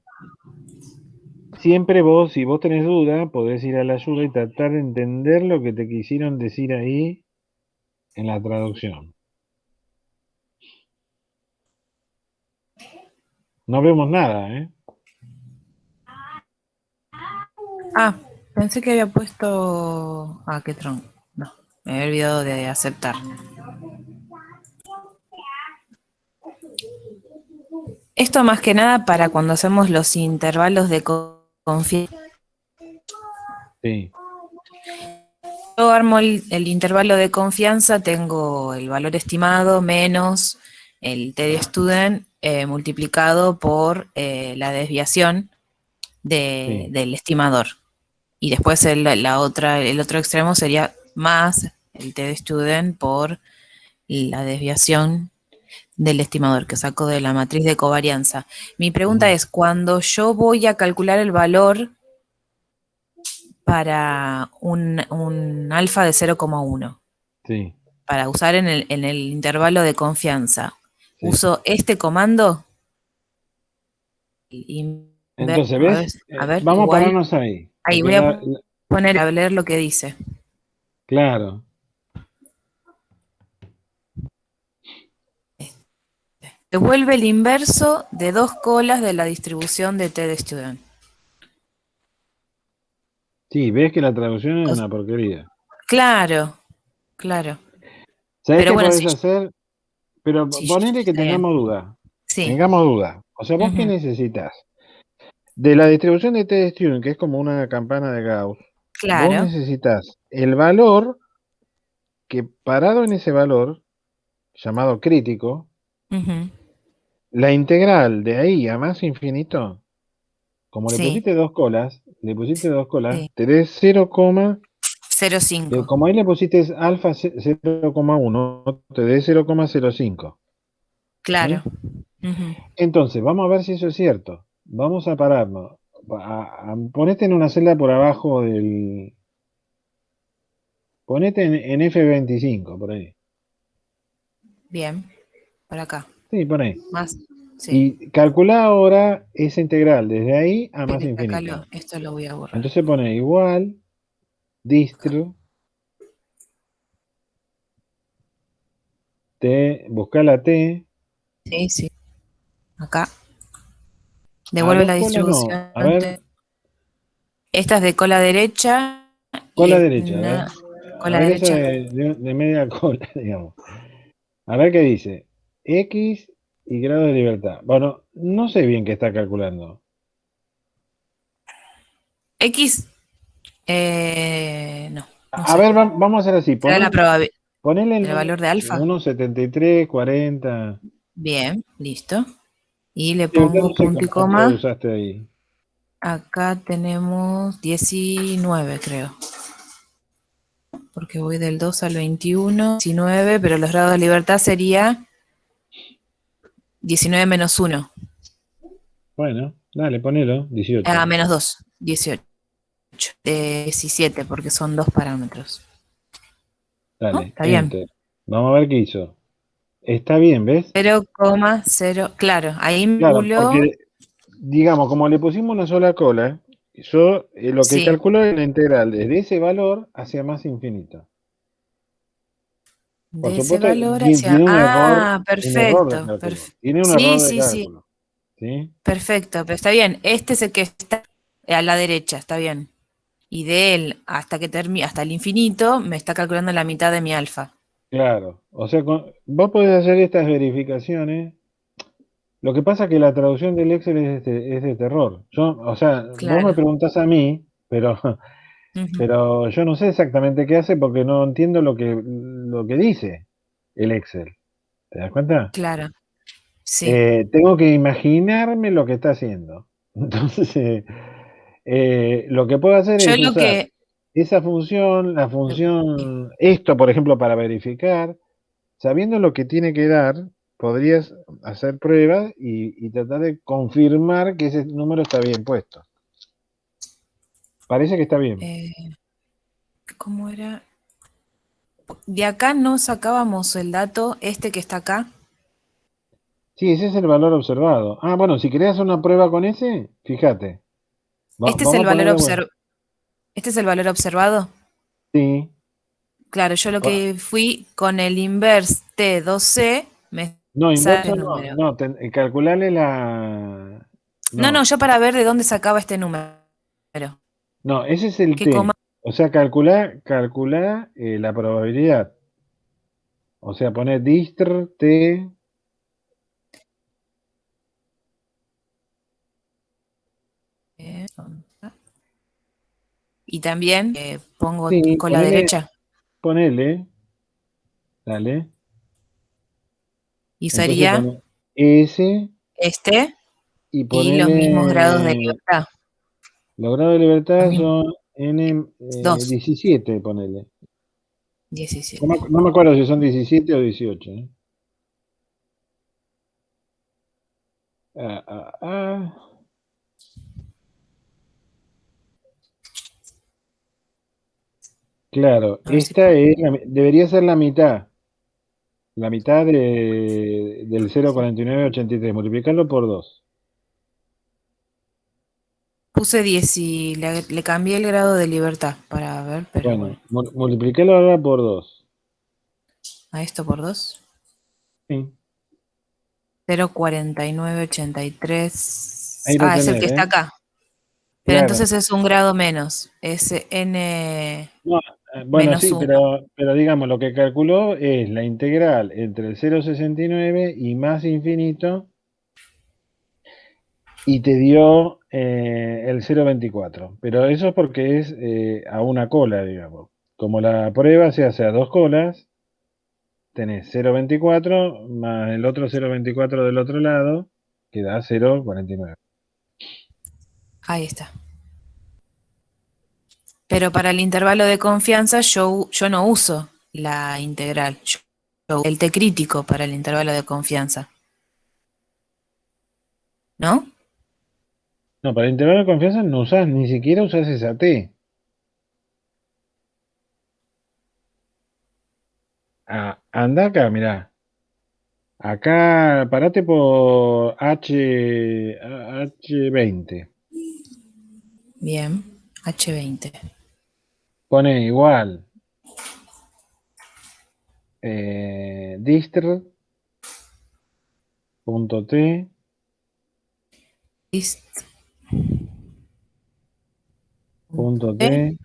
siempre vos, si vos tenés duda, podés ir a la ayuda y tratar de entender lo que te quisieron decir ahí en la traducción. No vemos nada, ¿eh? Ah, pensé que había puesto. Ah, qué tronco. No, me había olvidado de aceptar. Esto más que nada para cuando hacemos los intervalos de confianza. Sí, Yo armo el intervalo de confianza, tengo el valor estimado menos el TD-student multiplicado por la desviación sí. del estimador. Y después el otro extremo sería más el TD-student por la desviación del estimador que saco de la matriz de covarianza. Mi pregunta Ujú, es, cuando yo voy a calcular el valor para un alfa de 0,1, sí, para usar en el intervalo de confianza, sí. uso este comando. Entonces, ¿ves? A ver, Vamos a igual. pararnos ahí. Ahí Porque voy a poner a leer lo que dice. claro, Devuelve el inverso de 2 colas de la distribución de T de student. sí, ves que la traducción es O- una porquería. claro, claro. ¿Sabés Pero qué bueno, podés hacer? Pero si ponele que está bien. tengamos duda. Sí, Tengamos duda. O sea, ¿vos qué ujú, necesitas? De la distribución de T-Student, que es como una campana de Gauss, vos claro. necesitas el valor que parado en ese valor, llamado crítico, Ujú, la integral de ahí a más infinito, como sí, le pusiste dos colas, sí. te dé 0, 0,5. como ahí le pusiste alfa 0,1, te dé 0,05. Claro. ¿Sí? Ujú, Entonces, vamos a ver si eso es cierto. Vamos a pararnos. Ponete en una celda por abajo del. Ponete en F25, por ahí. bien. Por acá. Sí, por ahí. Más. Sí. Y calcula ahora esa integral desde ahí a más Espere, acá infinito. esto lo voy a borrar. Entonces pone igual, distro, buscá la T. Sí, sí. Acá. A Devuelve la dos colas no. distribución. A ver, Esta es de cola derecha y cola es derecha, a ver. una A cola ver eso derecha. de media cola, digamos. A ver qué dice. X y grado de libertad. Bueno, no sé bien qué está calculando. X, no, no A sé. ver, vamos a hacer así. Será la probabilidad, Ponele el valor de alfa. unos 73, 40. Bien, listo. Y le Sí, ahorita pongo no sé punto y cuánto coma. usaste ahí. Acá tenemos 19, creo. Porque voy del 2 al 21, 19, pero los grados de libertad sería 19 menos 1. Bueno, dale, ponelo, 18. Ah, menos 2, 18. 17, porque son dos parámetros. ¿No? Dale, Está bien. enter. Vamos a ver qué hizo. Está bien, ¿ves? 0,0. Claro, ahí me Claro, calculó. porque, digamos, como le pusimos una sola cola, yo lo que Sí, calculo es la integral desde ese valor hacia más infinito. Por de ese supuesto, valor hacia. tiene Ah, un error de perfecto. cálculo. Tiene un Sí, error de sí, sí. cálculo. ¿Sí? Perfecto, pero está bien. Este es el que está a la derecha, está bien. Y de él hasta que termine, hasta el infinito, me está calculando la mitad de mi alfa. Claro. O sea, vos podés hacer estas verificaciones. Lo que pasa es que la traducción del Excel es de terror. O sea, vos me Claro. preguntás a mí, pero, Ujú. pero yo no sé exactamente qué hace porque no entiendo lo que dice el Excel. ¿Te das cuenta? Claro. Sí. Tengo que imaginarme lo que está haciendo. Entonces, lo que puedo hacer Yo es lo usar que. esa función, la función, esto, por ejemplo, para verificar. Sabiendo lo que tiene que dar, podrías hacer pruebas y tratar de confirmar que ese número está bien puesto. Parece que está bien. ¿Cómo era? De acá no sacábamos el dato, este que está acá. Sí, ese es el valor observado. Ah, bueno, si querés hacer una prueba con ese, fíjate. Este es Vamos el a valor ponerle, bueno, Este es el valor observado. sí. Claro, yo lo Va- que fui con el inverse T2C, me No, sale inverso el no, número. no, calcularle la... No, no, No, yo para ver de dónde sacaba este número. no, ese es el ¿Qué coma? T. O sea, calcula la probabilidad. O sea, poner distr T. eh, y también pongo Sí, cola derecha. ponele, dale. Y Entonces sería pone S este y y los mismos grados de ponele, libertad. los grados de Los libertad mismos. son N 2, 17, ponele. 17. No me acuerdo si son 17 o 18. ¿Eh? Ah, ah, ah. Claro, A ver si esta puedo. es debería ser la mitad del 0,4983, multiplicarlo por 2. Puse 10 y le cambié el grado de libertad para ver, pero bueno. Bueno, multiplicarlo ahora por 2. A esto por 2. Sí, 0,4983. ahí lo Ah, es el tenés, que está ¿eh? acá. Pero Claro. entonces es un grado menos. Es n No, bueno, menos sí, 1. pero digamos, lo que calculó es la integral entre el 0,69 y más infinito y te dio el 0,24. Pero eso es porque es a una cola, digamos. Como la prueba se hace a dos colas, tenés 0,24 más el otro 0,24 del otro lado, que da 0,49. Ahí está. Pero para el intervalo de confianza yo no uso la integral. Yo uso el T crítico para el intervalo de confianza. ¿No? No, para intervalo de confianza no usás, ni siquiera usás esa T. Ah, anda acá, mirá. Acá, parate por H20. Bien. H20. Pone igual. distr punto T, Dist- punto T,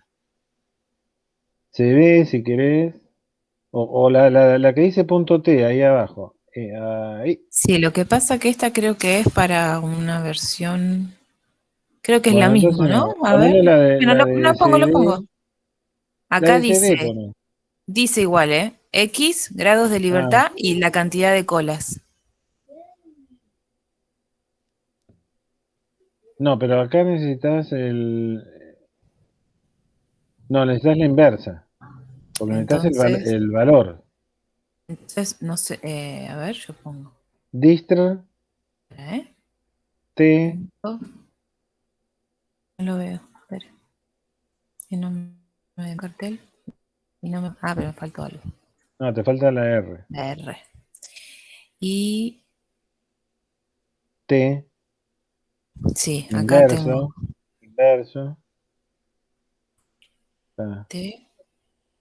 se ve si querés, o la que dice punto T ahí abajo. Ahí. Sí, lo que pasa que esta creo que es para una versión, creo que es la Bueno, misma, entonces ¿no? A ver, ponele bueno, la de lo pongo. CD, la Acá de CD poné. dice igual, ¿eh? X, grados de Ah, libertad y la cantidad de colas. no, pero acá necesitas no, necesitas la inversa, porque necesitas el valor. Entonces, no sé, a ver, yo pongo. Distr ¿Eh? T, Punto. No lo veo, espera. Que no me da cartel. Y no me, pero me faltó algo. no, te falta la R. La R. Y T, sí, acá tengo inverso. T.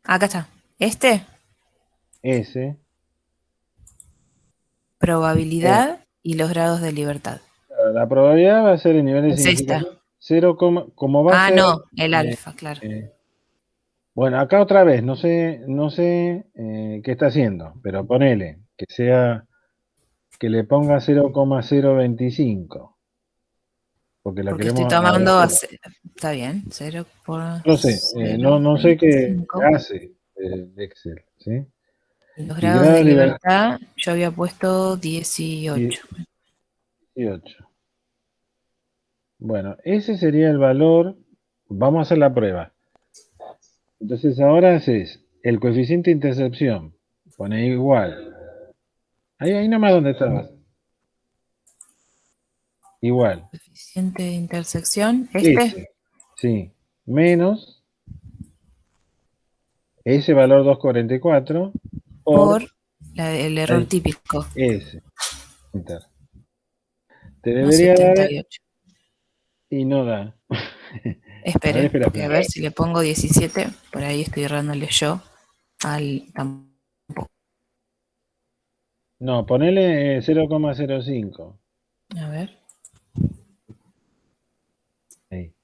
Acá está. Este, S, probabilidad y los grados de libertad. la probabilidad va a ser el nivel de Es esta. significación 0, como va a ser. No, el alfa, claro. Bueno, acá otra vez, no sé qué está haciendo, pero ponele que sea, que le ponga 0,025, porque la Porque estoy queremos tomando, abreviar. está bien, 0 por No sé, 0, no sé qué 25. hace Excel, ¿sí? Y los Y grados grado de de libertad libertad, yo había puesto 18. 18. Bueno, ese sería el valor. Vamos a hacer la prueba. Entonces ahora haces el coeficiente de intercepción. Pone igual. Ahí nomás donde estabas. Igual. Coeficiente de intersección, Ese. Sí. Menos ese valor 244 por por el error típico, ese. Enter. Te debería dar 1,78. y no da. A ver, Espere, espera, porque a espera. ver si le pongo 17, por ahí estoy errándole yo al tampoco. No, ponele 0,05. A ver, Ahí.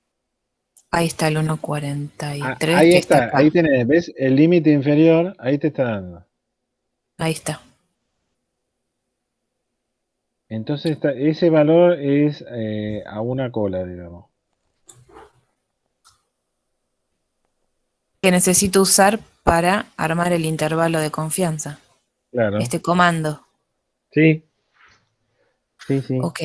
ahí está el 1,43 Ahí que está está, acá. ahí tenés, ¿ves? El límite inferior, ahí te está dando. Ahí está. Entonces ese valor es a una cola, digamos. Que necesito usar para armar el intervalo de confianza. Claro. Este comando. Sí, sí. Ok.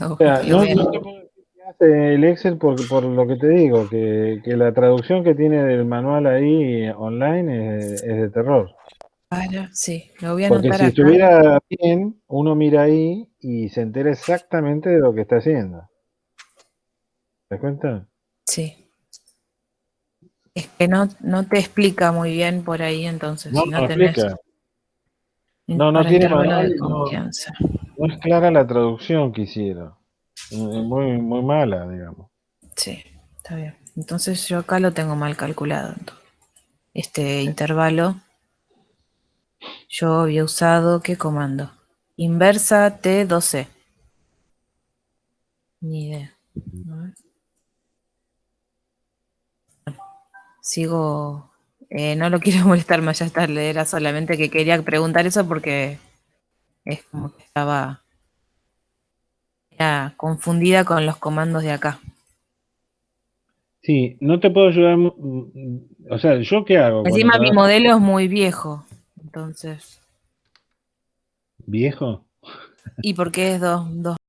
O sea, Lo voy a... no te puedo decir qué hace el Excel por lo que te digo, que la traducción que tiene del manual ahí online es de terror. Sí, lo voy a Porque anotar si acá. estuviera bien, uno mira ahí y se entera exactamente de lo que está haciendo. ¿Te das cuenta? Sí. Es que no te explica muy bien por ahí, entonces, No, si no no tenés explica. No para tiene intervalo manual de y confianza. no es clara la traducción que hicieron. Es muy mala, digamos. Sí, está bien. Entonces yo acá lo tengo mal calculado. Este intervalo, yo había usado, ¿qué comando? Inversa T12. Ni idea. A ver. Sigo, no lo quiero molestar más, ya está, era solamente que quería preguntar eso porque es como que estaba ya confundida con los comandos de acá. Sí, no te puedo ayudar. O sea, ¿yo qué hago cuando Encima mi trabajo? modelo es muy viejo, entonces, ¿Viejo? y porque es dos